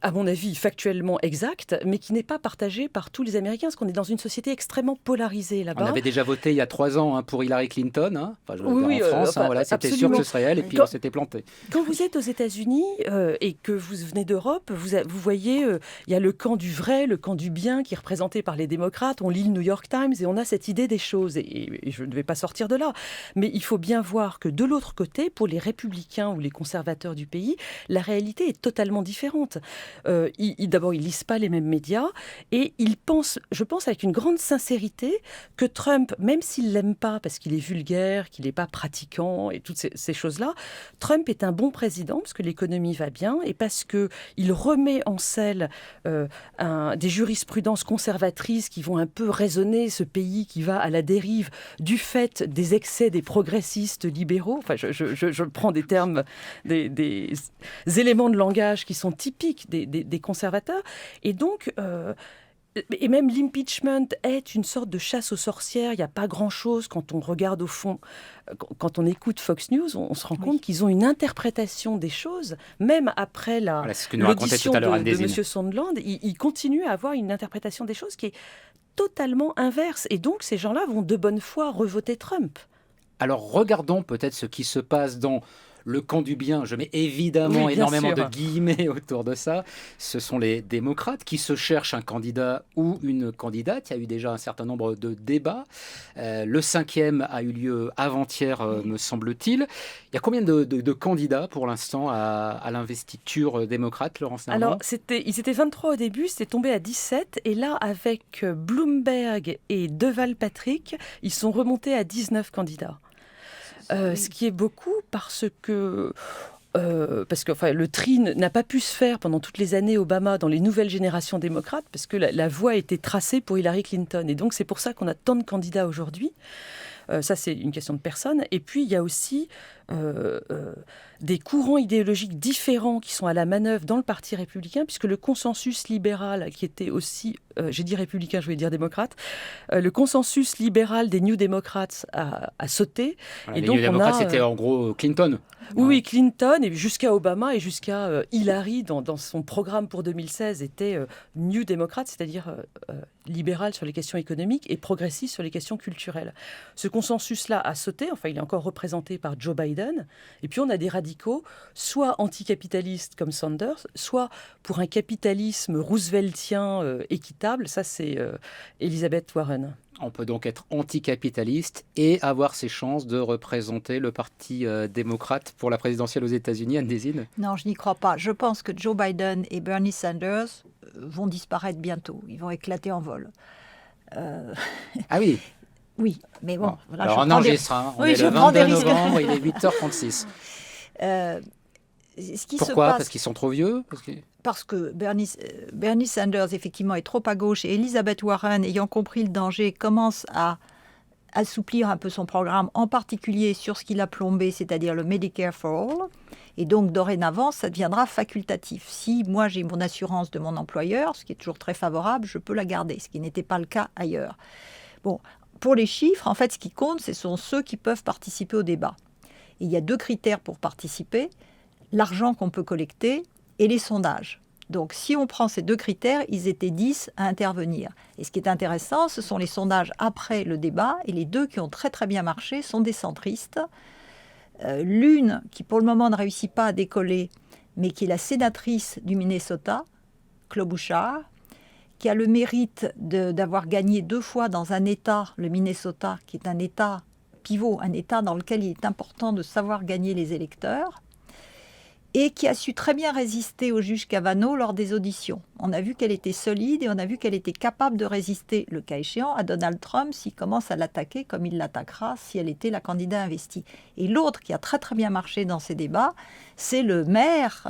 à mon avis, factuellement exacte, mais qui n'est pas partagée par tous les Américains, parce qu'on est dans une société extrêmement polarisée là-bas. On avait déjà voté il y a 3 ans pour Hillary Clinton, enfin, oui, en France, voilà, c'était sûr que ce serait elle, et puis on s'était planté. Quand vous êtes aux États-Unis et que vous venez d'Europe, vous voyez, il y a le camp du vrai, le camp du bien, qui est représenté par les démocrates. On lit le New York Times et on a cette idée des choses. Et je ne vais pas sortir de là. Mais il faut bien voir que de l'autre côté, pour les républicains ou les conservateurs du pays, la réalité est totalement différente. D'abord, ils ne lisent pas les mêmes médias et ils pensent, je pense avec une grande sincérité, que Trump, même s'il ne l'aime pas parce qu'il est vulgaire, qu'il n'est pas pratiquant et toutes ces choses-là, Trump est un bon président parce que l'économie va bien et parce qu'il remet en selle des jurisprudences conservatrices qui vont un peu raisonner ce pays qui va à la dérive du fait des excès des progressistes libéraux. Enfin, je prends des termes, des éléments de langage qui sont typiques des conservateurs. Et donc, et même l'impeachment est une sorte de chasse aux sorcières. Il n'y a pas grand-chose quand on regarde au fond. Quand on écoute Fox News, on se rend compte qu'ils ont une interprétation des choses, même après l'audition de M. Sondland, ils continuent à avoir une interprétation des choses qui est totalement inverse. Et donc, ces gens-là vont de bonne foi revoter Trump. Alors, regardons peut-être ce qui se passe dans le camp du bien. Je mets évidemment énormément de guillemets autour de ça. Ce sont les démocrates qui se cherchent un candidat ou une candidate. Il y a eu déjà un certain nombre de débats. Le 5e a eu lieu avant-hier, me semble-t-il. Il y a combien de candidats pour l'instant à l'investiture démocrate, Laurence Nardon ? Alors, ils étaient 23 au début, c'était tombé à 17. Et là, avec Bloomberg et Deval Patrick, ils sont remontés à 19 candidats. Ce qui est beaucoup parce que le tri n'a pas pu se faire pendant toutes les années Obama dans les nouvelles générations démocrates parce que la voie a été tracée pour Hillary Clinton. Et donc c'est pour ça qu'on a tant de candidats aujourd'hui. Ça, c'est une question de personne. Et puis, il y a aussi des courants idéologiques différents qui sont à la manœuvre dans le Parti républicain, puisque le consensus libéral, qui était aussi, j'ai dit républicain, je voulais dire démocrate, le consensus libéral des New Democrats a sauté. Voilà, et les donc, New Democrats, c'était en gros Clinton. Oui, Clinton, et jusqu'à Obama et jusqu'à Hillary, dans son programme pour 2016, était New Democrat, c'est-à-dire libéral sur les questions économiques et progressiste sur les questions culturelles. Ce consensus-là a sauté, enfin il est encore représenté par Joe Biden, et puis on a des radicaux, soit anticapitalistes comme Sanders, soit pour un capitalisme rooseveltien équitable, ça c'est Elizabeth Warren. On peut donc être anticapitaliste et avoir ses chances de représenter le parti démocrate pour la présidentielle aux États-Unis, Anne Désine ? Non, je n'y crois pas. Je pense que Joe Biden et Bernie Sanders vont disparaître bientôt. Ils vont éclater en vol. Ah oui. Oui, mais bon. Voilà, alors on enregistre, on est le 22 novembre, il est 8h36. Pourquoi ? Parce qu'ils sont trop vieux ? Parce que Bernie Sanders, effectivement, est trop à gauche et Elizabeth Warren, ayant compris le danger, commence à assouplir un peu son programme, en particulier sur ce qu'il a plombé, c'est-à-dire le Medicare for All. Et donc, dorénavant, ça deviendra facultatif. Si moi, j'ai mon assurance de mon employeur, ce qui est toujours très favorable, je peux la garder, ce qui n'était pas le cas ailleurs. Bon, pour les chiffres, en fait, ce qui compte, ce sont ceux qui peuvent participer au débat. Et il y a 2 critères pour participer, l'argent qu'on peut collecter et les sondages. Donc, si on prend ces 2 critères, ils étaient 10 à intervenir. Et ce qui est intéressant, ce sont les sondages après le débat, et les 2 qui ont très très bien marché sont des centristes. L'une qui, pour le moment, ne réussit pas à décoller, mais qui est la sénatrice du Minnesota, Klobuchar, qui a le mérite d'avoir gagné 2 fois dans un État, le Minnesota, qui est un État pivot, un État dans lequel il est important de savoir gagner les électeurs, et qui a su très bien résister au juge Kavanaugh lors des auditions. On a vu qu'elle était solide et on a vu qu'elle était capable de résister, le cas échéant, à Donald Trump s'il commence à l'attaquer comme il l'attaquera si elle était la candidate investie. Et l'autre qui a très très bien marché dans ces débats, c'est le maire,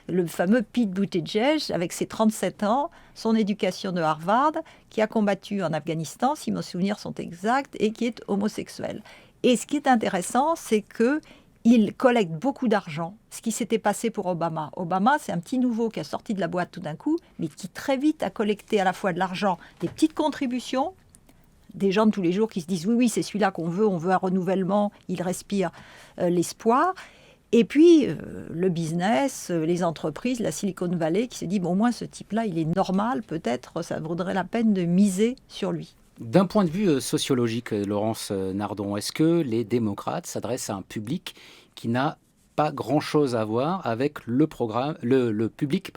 le fameux Pete Buttigieg, avec ses 37 ans, son éducation de Harvard, qui a combattu en Afghanistan, si mes souvenirs sont exacts, et qui est homosexuel. Et ce qui est intéressant, c'est que il collecte beaucoup d'argent, ce qui s'était passé pour Obama. Obama, c'est un petit nouveau qui a sorti de la boîte tout d'un coup, mais qui très vite a collecté à la fois de l'argent, des petites contributions, des gens de tous les jours qui se disent « oui, c'est celui-là qu'on veut, on veut un renouvellement », il respire l'espoir. Et puis, le business, les entreprises, la Silicon Valley, qui se dit « bon, au moins, ce type-là, il est normal, peut-être ça vaudrait la peine de miser sur lui ». D'un point de vue sociologique, Laurence Nardon, est-ce que les démocrates s'adressent à un public qui n'a pas grand-chose à voir avec le public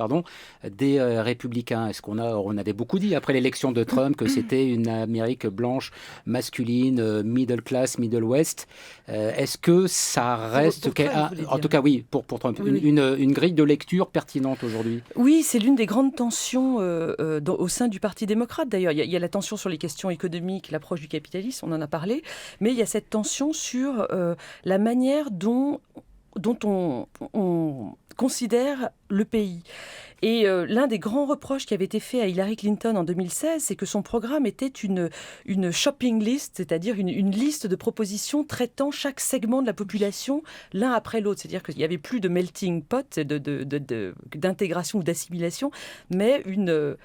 des républicains? Est-ce on avait beaucoup dit après l'élection de Trump que c'était une Amérique blanche, masculine, middle class, middle west. Est-ce que ça reste, pour Trump, en tout cas oui, pour Trump, oui. une grille de lecture pertinente aujourd'hui? Oui, c'est l'une des grandes tensions au sein du Parti démocrate. D'ailleurs, il y a la tension sur les questions économiques, l'approche du capitalisme, on en a parlé, mais il y a cette tension sur la manière dont on considère le pays. Et l'un des grands reproches qui avait été fait à Hillary Clinton en 2016, c'est que son programme était une shopping list, c'est-à-dire une liste de propositions traitant chaque segment de la population l'un après l'autre. C'est-à-dire qu'il n'y avait plus de melting pot, d'intégration ou d'assimilation, mais une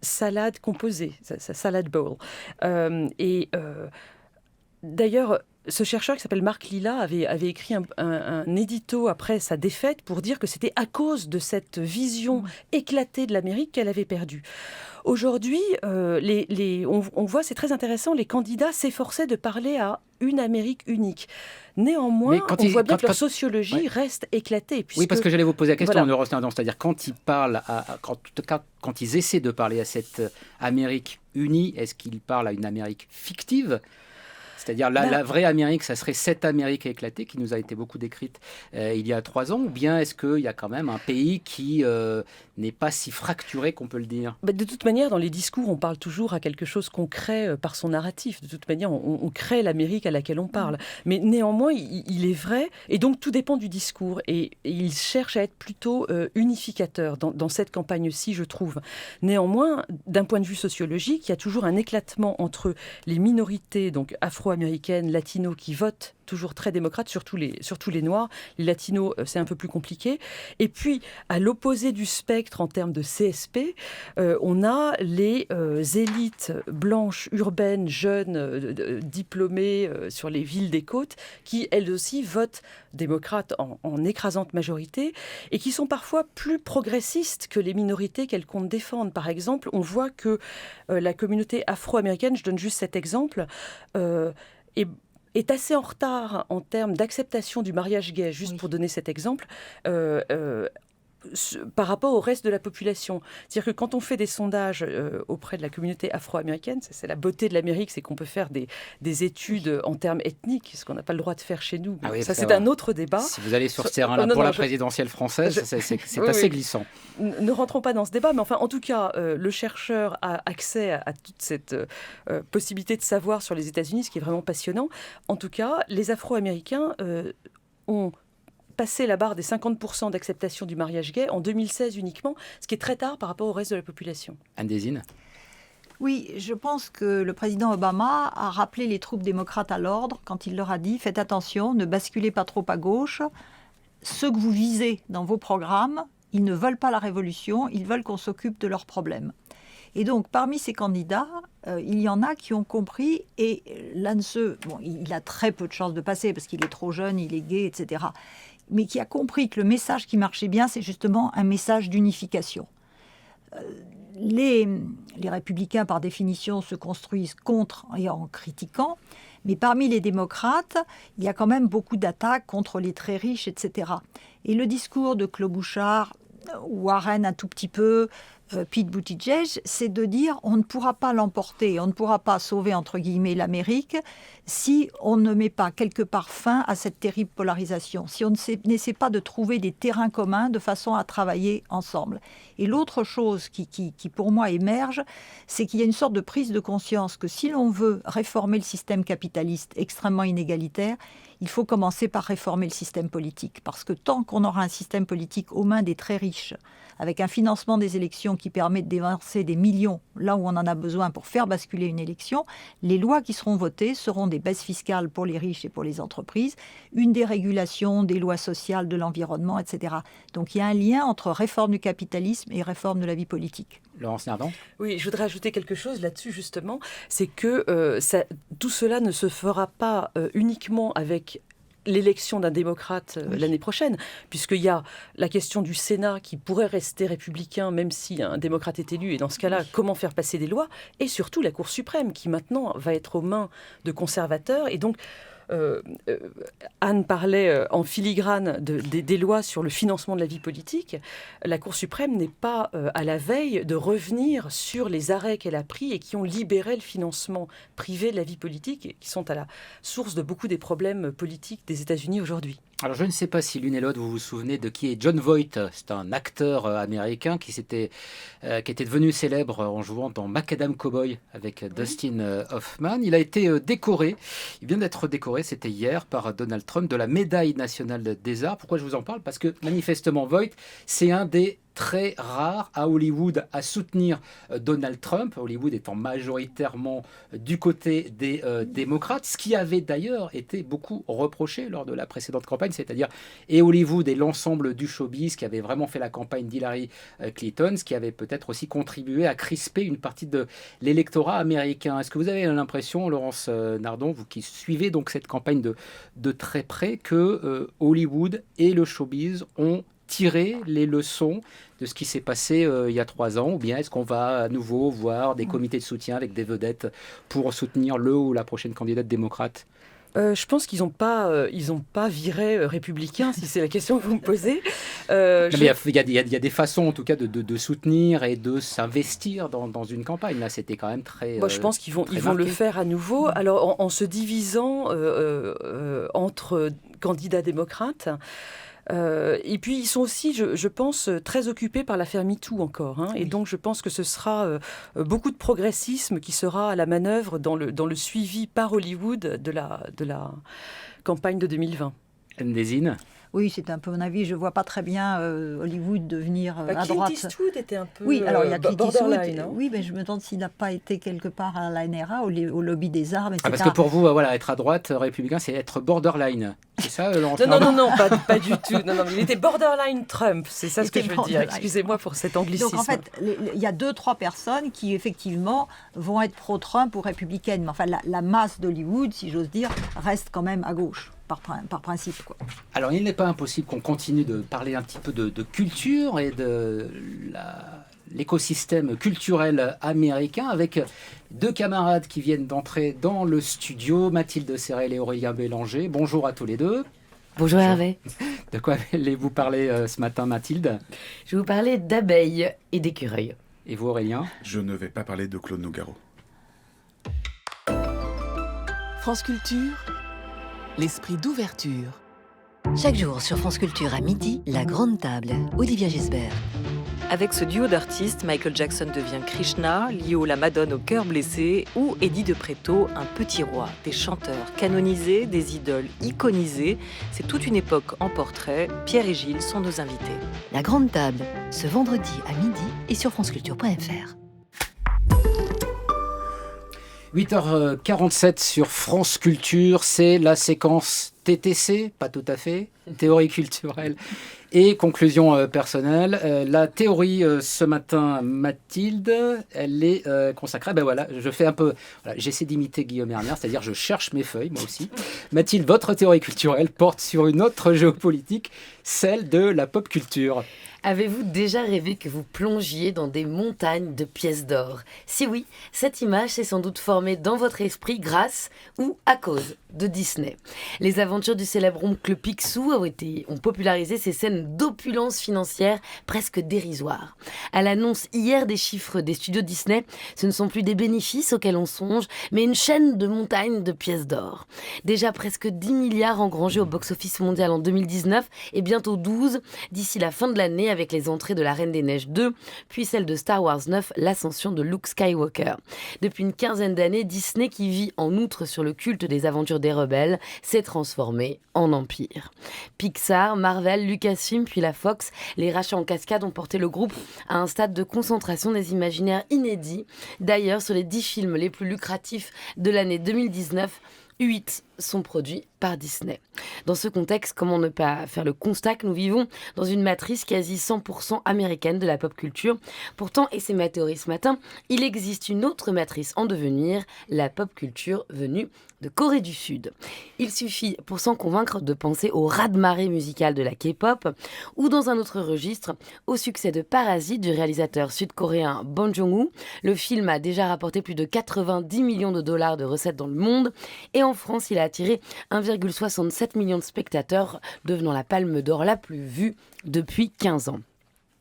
salade composée, salad bowl. D'ailleurs, ce chercheur qui s'appelle Marc Lilla avait écrit un édito après sa défaite pour dire que c'était à cause de cette vision éclatée de l'Amérique qu'elle avait perdue. Aujourd'hui, on voit, c'est très intéressant, les candidats s'efforçaient de parler à une Amérique unique. Néanmoins, on voit bien que leur sociologie reste éclatée. Oui, parce que j'allais vous poser la question, voilà. C'est-à-dire quand ils parlent, quand ils essaient de parler à cette Amérique unie, est-ce qu'ils parlent à une Amérique fictive ? C'est-à-dire la vraie Amérique, ça serait cette Amérique éclatée qui nous a été beaucoup décrite il y a 3 ans, ou bien est-ce qu'il y a quand même un pays qui n'est pas si fracturé qu'on peut le dire? De toute manière, dans les discours, on parle toujours à quelque chose qu'on crée par son narratif. De toute manière, on crée l'Amérique à laquelle on parle. Mais néanmoins, il est vrai, et donc tout dépend du discours. Et il cherche à être plutôt unificateur dans cette campagne-ci, je trouve. Néanmoins, d'un point de vue sociologique, il y a toujours un éclatement entre les minorités, donc afro-américaines, latinos, qui votent toujours très démocrates, surtout les Noirs. Les Latinos, c'est un peu plus compliqué. Et puis, à l'opposé du spectre en termes de CSP, on a les élites blanches, urbaines, jeunes, diplômées sur les villes des côtes, qui, elles aussi, votent démocrates en écrasante majorité, et qui sont parfois plus progressistes que les minorités qu'elles comptent défendre. Par exemple, on voit que la communauté afro-américaine, je donne juste cet exemple, est assez en retard en termes d'acceptation du mariage gay, juste pour donner cet exemple, par rapport au reste de la population. C'est-à-dire que quand on fait des sondages auprès de la communauté afro-américaine, c'est la beauté de l'Amérique, c'est qu'on peut faire des études en termes ethniques, ce qu'on n'a pas le droit de faire chez nous. Ah oui, ça, c'est un autre débat. Si vous allez sur ce terrain-là pour la présidentielle française, c'est assez glissant. Ne rentrons pas dans ce débat, mais enfin, en tout cas, le chercheur a accès à toute cette possibilité de savoir sur les États-Unis, ce qui est vraiment passionnant. En tout cas, les Afro-Américains ont passé la barre des 50% d'acceptation du mariage gay en 2016 uniquement, ce qui est très tard par rapport au reste de la population. Anne Désine ? Oui, je pense que le président Obama a rappelé les troupes démocrates à l'ordre quand il leur a dit « Faites attention, ne basculez pas trop à gauche. Ceux que vous visez dans vos programmes, ils ne veulent pas la révolution, ils veulent qu'on s'occupe de leurs problèmes. » Et donc, parmi ces candidats, il y en a qui ont compris, et l'un de ceux, bon, il a très peu de chances de passer parce qu'il est trop jeune, il est gay, etc., mais qui a compris que le message qui marchait bien, c'est justement un message d'unification. Les républicains, par définition, se construisent contre et en critiquant, mais parmi les démocrates, il y a quand même beaucoup d'attaques contre les très riches, etc. Et le discours de Klobuchar, Warren un tout petit peu, Pete Buttigieg, c'est de dire on ne pourra pas l'emporter, on ne pourra pas sauver entre guillemets l'Amérique si on ne met pas quelque part fin à cette terrible polarisation, si on n'essaie pas de trouver des terrains communs de façon à travailler ensemble. Et l'autre chose qui pour moi émerge, c'est qu'il y a une sorte de prise de conscience que si l'on veut réformer le système capitaliste extrêmement inégalitaire, il faut commencer par réformer le système politique. Parce que tant qu'on aura un système politique aux mains des très riches, avec un financement des élections qui permet de déverser des millions là où on en a besoin pour faire basculer une élection, les lois qui seront votées seront des baisses fiscales pour les riches et pour les entreprises, une dérégulation des lois sociales, de l'environnement, etc. Donc il y a un lien entre réforme du capitalisme et réforme de la vie politique. Laurence Nardon ? Oui, je voudrais ajouter quelque chose là-dessus justement, c'est que tout cela ne se fera pas uniquement avec l'élection d'un démocrate l'année prochaine, puisqu'il y a la question du Sénat qui pourrait rester républicain même si un démocrate est élu, et dans ce cas-là, comment faire passer des lois, et surtout la Cour suprême qui maintenant va être aux mains de conservateurs, et donc Anne parlait en filigrane des lois sur le financement de la vie politique. La Cour suprême n'est pas à la veille de revenir sur les arrêts qu'elle a pris et qui ont libéré le financement privé de la vie politique et qui sont à la source de beaucoup des problèmes politiques des États-Unis aujourd'hui. Alors je ne sais pas si l'une et l'autre vous vous souvenez de qui est Jon Voight. C'est un acteur américain qui était devenu célèbre en jouant dans Macadam Cowboy avec Dustin Hoffman. Il a été décoré, il vient d'être décoré, c'était hier, par Donald Trump de la médaille nationale des arts. Pourquoi je vous en parle ? Parce que manifestement Voight, c'est un des très rare à Hollywood à soutenir Donald Trump, Hollywood étant majoritairement du côté des démocrates, ce qui avait d'ailleurs été beaucoup reproché lors de la précédente campagne, c'est-à-dire et Hollywood et l'ensemble du showbiz qui avait vraiment fait la campagne d'Hillary Clinton, ce qui avait peut-être aussi contribué à crisper une partie de l'électorat américain. Est-ce que vous avez l'impression, Laurence Nardon, vous qui suivez donc cette campagne de très près, que Hollywood et le showbiz ont tirer les leçons de ce qui s'est passé il y a 3 ans, ou bien est-ce qu'on va à nouveau voir des comités de soutien avec des vedettes pour soutenir le ou la prochaine candidate démocrate ? Je pense qu'ils n'ont pas viré républicain, si c'est la question que vous me posez. Il y a des façons, en tout cas, de soutenir et de s'investir dans une campagne. Là, c'était quand même très. Je pense qu'ils vont le faire à nouveau. Alors, en se divisant entre candidats démocrates. Et puis ils sont aussi, je pense, très occupés par l'affaire MeToo encore. Et donc je pense que ce sera beaucoup de progressisme qui sera à la manœuvre dans le suivi par Hollywood de la campagne de 2020. Anne Désine ? Oui, c'est un peu mon avis. Je ne vois pas très bien Hollywood devenir à droite. Clint Eastwood était un peu oui, alors il y a Clint borderline. Oui, mais je me demande s'il n'a pas été quelque part à la NRA, au lobby des armes, etc. Parce que pour vous, être à droite, républicain, c'est être borderline. C'est ça, Laurence ? Non, pas du tout. Non, il était borderline Trump. C'est ça ce que je veux dire. Excusez-moi pour cet anglicisme. Donc en fait, il y a 2-3 personnes qui effectivement vont être pro-Trump ou républicaines. Mais enfin, la masse d'Hollywood, si j'ose dire, reste quand même à gauche. Par principe, quoi. Alors, il n'est pas impossible qu'on continue de parler un petit peu de culture et de l'écosystème culturel américain avec 2 camarades qui viennent d'entrer dans le studio, Mathilde Serrel et Aurélien Bélanger. Bonjour à tous les deux. Bonjour Hervé. De quoi allez-vous parler ce matin, Mathilde ? Je vais vous parler d'abeilles et d'écureuils. Et vous, Aurélien ? Je ne vais pas parler de Claude Nougaro. France Culture, l'esprit d'ouverture. Chaque jour sur France Culture à midi, la grande table, Olivier Gisbert. Avec ce duo d'artistes, Michael Jackson devient Krishna, Lio la Madone au cœur blessé ou Eddie de Pretto, un petit roi. Des chanteurs canonisés, des idoles iconisées. C'est toute une époque en portrait. Pierre et Gilles sont nos invités. La grande table, ce vendredi à midi et sur franceculture.fr. 8h47 sur France Culture, c'est la séquence TTC, pas tout à fait, théorie culturelle et conclusion personnelle. La théorie ce matin, Mathilde, elle est consacrée. Ben voilà, je fais un peu. Voilà, j'essaie d'imiter Guillaume Erner, c'est-à-dire je cherche mes feuilles, moi aussi. Mathilde, votre théorie culturelle porte sur une autre géopolitique, celle de la pop culture. Avez-vous déjà rêvé que vous plongiez dans des montagnes de pièces d'or ? Si oui, cette image s'est sans doute formée dans votre esprit grâce ou à cause de Disney. Les aventures du célèbre oncle Picsou ont popularisé ces scènes d'opulence financière presque dérisoires. À l'annonce hier des chiffres des studios Disney, ce ne sont plus des bénéfices auxquels on songe, mais une chaîne de montagnes de pièces d'or. Déjà presque 10 milliards engrangés au box-office mondial en 2019 et bientôt 12 d'ici la fin de l'année avec les entrées de La Reine des Neiges 2, puis celle de Star Wars 9, l'ascension de Luke Skywalker. Depuis une quinzaine d'années, Disney, qui vit en outre sur le culte des aventures des rebelles, s'est transformé en empire. Pixar, Marvel, Lucasfilm, puis la Fox, les rachats en cascade ont porté le groupe à un stade de concentration des imaginaires inédits. D'ailleurs, sur les 10 films les plus lucratifs de l'année 2019, 8 sont produits par Disney. Dans ce contexte, comment ne pas faire le constat que nous vivons dans une matrice quasi 100% américaine de la pop culture. Pourtant, et c'est ma théorie ce matin, il existe une autre matrice en devenir, la pop culture venue de Corée du Sud. Il suffit pour s'en convaincre de penser au raz-de-marée musical de la K-pop ou dans un autre registre, au succès de Parasite du réalisateur sud-coréen Bong Joon-ho. Le film a déjà rapporté plus de 90 millions de dollars de recettes dans le monde et en France, il a attiré 1,67 million de spectateurs, devenant la palme d'or la plus vue depuis 15 ans.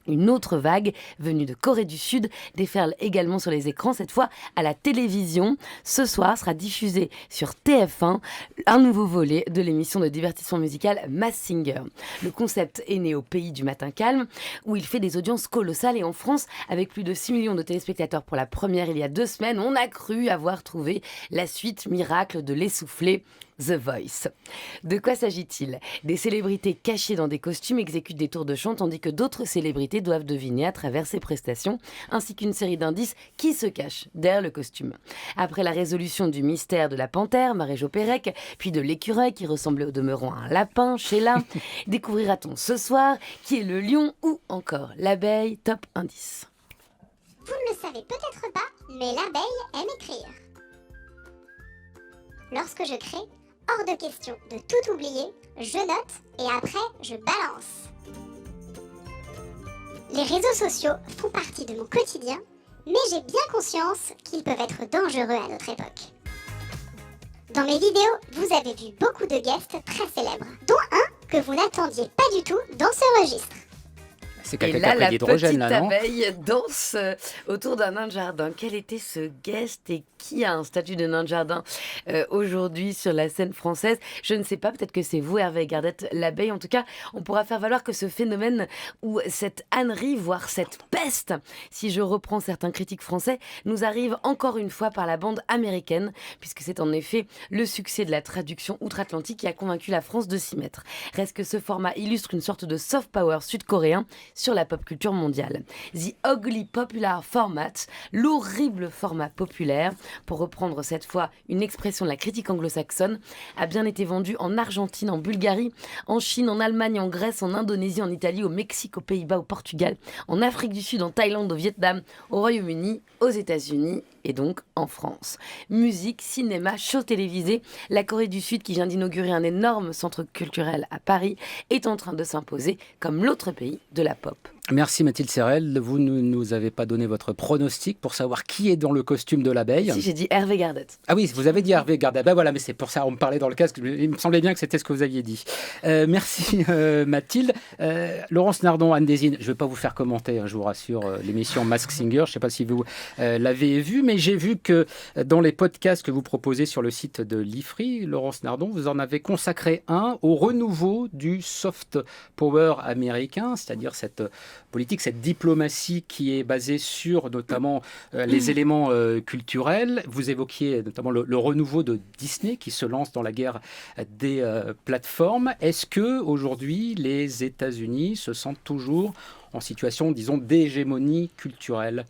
Une autre vague, venue de Corée du Sud, déferle également sur les écrans, cette fois à la télévision. Ce soir sera diffusé sur TF1 un nouveau volet de l'émission de divertissement musical Masked Singer. Le concept est né au pays du matin calme, où il fait des audiences colossales. Et en France, avec plus de 6 millions de téléspectateurs pour la première il y a 2 semaines, on a cru avoir trouvé la suite miracle de l'essoufflé The Voice. De quoi s'agit-il ? Des célébrités cachées dans des costumes exécutent des tours de chant, tandis que d'autres célébrités doivent deviner à travers ces prestations, ainsi qu'une série d'indices qui se cachent derrière le costume. Après la résolution du mystère de la panthère, Marie-Jo Pérec, puis de l'écureuil qui ressemblait au demeurant à un lapin, Sheila, découvrira-t-on ce soir qui est le lion ou encore l'abeille ? Top indice. Vous ne le savez peut-être pas, mais l'abeille aime écrire. Lorsque je crée, hors de question de tout oublier, je note et après je balance. Les réseaux sociaux font partie de mon quotidien, mais j'ai bien conscience qu'ils peuvent être dangereux à notre époque. Dans mes vidéos, vous avez vu beaucoup de guests très célèbres, dont un que vous n'attendiez pas du tout dans ce registre. C'est quelqu'un Et qui a là, pris la d'hydrogène, petite là, non ? abeille danse autour d'un nain de jardin. Quel était ce guest et qui a un statut de nain de jardin aujourd'hui sur la scène française ? Je ne sais pas, peut-être que c'est vous, Hervé Gardette, l'abeille. En tout cas, on pourra faire valoir que ce phénomène ou cette ânerie, voire cette peste, si je reprends certains critiques français, nous arrive encore une fois par la bande américaine, puisque c'est en effet le succès de la traduction outre-Atlantique qui a convaincu la France de s'y mettre. Reste que ce format illustre une sorte de soft power sud-coréen sur la pop culture mondiale. The Ugly Popular Format, l'horrible format populaire, pour reprendre cette fois une expression de la critique anglo-saxonne, a bien été vendu en Argentine, en Bulgarie, en Chine, en Allemagne, en Grèce, en Indonésie, en Italie, au Mexique, aux Pays-Bas, au Portugal, en Afrique du Sud, en Thaïlande, au Vietnam, au Royaume-Uni, aux États-Unis et donc en France. Musique, cinéma, show télévisé, la Corée du Sud, qui vient d'inaugurer un énorme centre culturel à Paris, est en train de s'imposer comme l'autre pays de la pop. Merci Mathilde Serrel. Vous ne nous avez pas donné votre pronostic pour savoir qui est dans le costume de l'abeille. Si, j'ai dit Hervé Gardette. Ah oui, vous avez dit Hervé Gardette. Ben voilà, mais c'est pour ça, on me parlait dans le casque. Il me semblait bien que c'était ce que vous aviez dit. Merci Mathilde. Laurence Nardon, Anne Désine, je ne vais pas vous faire commenter, je vous rassure, l'émission Masked Singer. Je ne sais pas si vous l'avez vu, mais j'ai vu que dans les podcasts que vous proposez sur le site de l'IFRI, Laurence Nardon, vous en avez consacré un au renouveau du soft power américain, c'est-à-dire cette politique, cette diplomatie qui est basée sur notamment les éléments culturels. Vous évoquiez notamment le renouveau de Disney qui se lance dans la guerre des plateformes. Est-ce que aujourd'hui les États-Unis se sentent toujours en situation, disons, d'hégémonie culturelle ?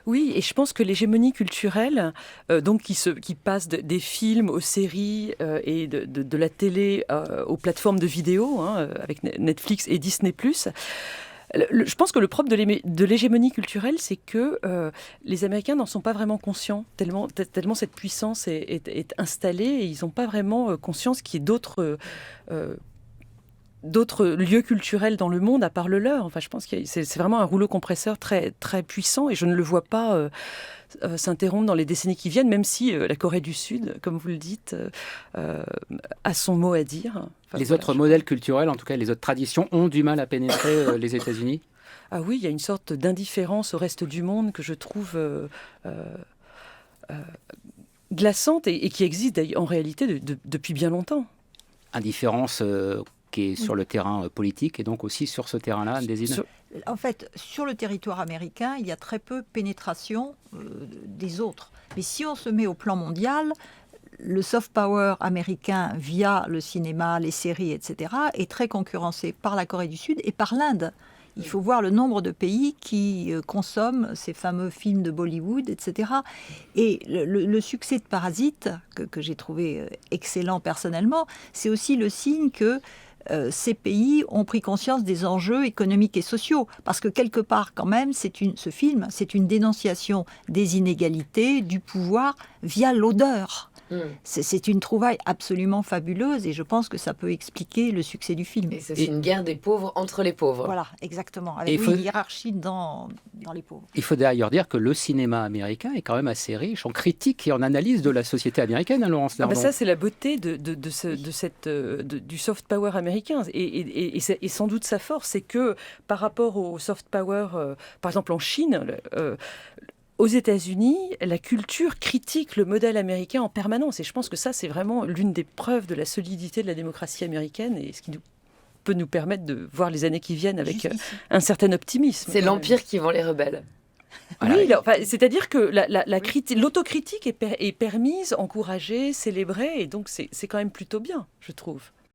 Oui, et je pense que l'hégémonie culturelle, donc qui passe des films aux séries et de la télé aux plateformes de vidéo, avec Netflix et Disney+, je pense que le propre de l'hégémonie culturelle, c'est que les Américains n'en sont pas vraiment conscients, tellement cette puissance est installée, et ils n'ont pas vraiment conscience qu'il y ait d'autres lieux culturels dans le monde à part le leur. Enfin, je pense que c'est vraiment un rouleau compresseur très, très puissant, et je ne le vois pas s'interrompre dans les décennies qui viennent, même si la Corée du Sud, comme vous le dites, a son mot à dire. Enfin, les autres modèles culturels, en tout cas les autres traditions, ont du mal à pénétrer les États-Unis? Ah oui, il y a une sorte d'indifférence au reste du monde que je trouve glaçante, et qui existe en réalité depuis bien longtemps. Indifférence qui est sur le terrain politique, et donc aussi sur ce terrain-là, Anne-Désine. En fait, sur le territoire américain, il y a très peu pénétration des autres. Mais si on se met au plan mondial, le soft power américain via le cinéma, les séries, etc., est très concurrencé par la Corée du Sud et par l'Inde. Il faut voir le nombre de pays qui consomment ces fameux films de Bollywood, etc. Et le succès de Parasite, que j'ai trouvé excellent personnellement, c'est aussi le signe que ces pays ont pris conscience des enjeux économiques et sociaux. Parce que quelque part, quand même, ce film, c'est une dénonciation des inégalités, du pouvoir, via l'odeur. C'est une trouvaille absolument fabuleuse, et je pense que ça peut expliquer le succès du film. Et c'est une guerre des pauvres entre les pauvres. Voilà, exactement, avec une hiérarchie dans les pauvres. Il faut d'ailleurs dire que le cinéma américain est quand même assez riche en critique et en analyse de la société américaine, hein, Laurence Lerdon. Ça, c'est la beauté du soft power américain, et sans doute sa force, c'est que par rapport au soft power, par exemple en Chine, aux États-Unis, la culture critique le modèle américain en permanence. Et je pense que ça, c'est vraiment l'une des preuves de la solidité de la démocratie américaine, et ce qui peut nous permettre de voir les années qui viennent avec un certain optimisme. C'est l'Empire qui vend les rebelles. Voilà. Oui, c'est-à-dire que l'autocritique est permise, encouragée, célébrée, et donc c'est quand même plutôt bien, je trouve.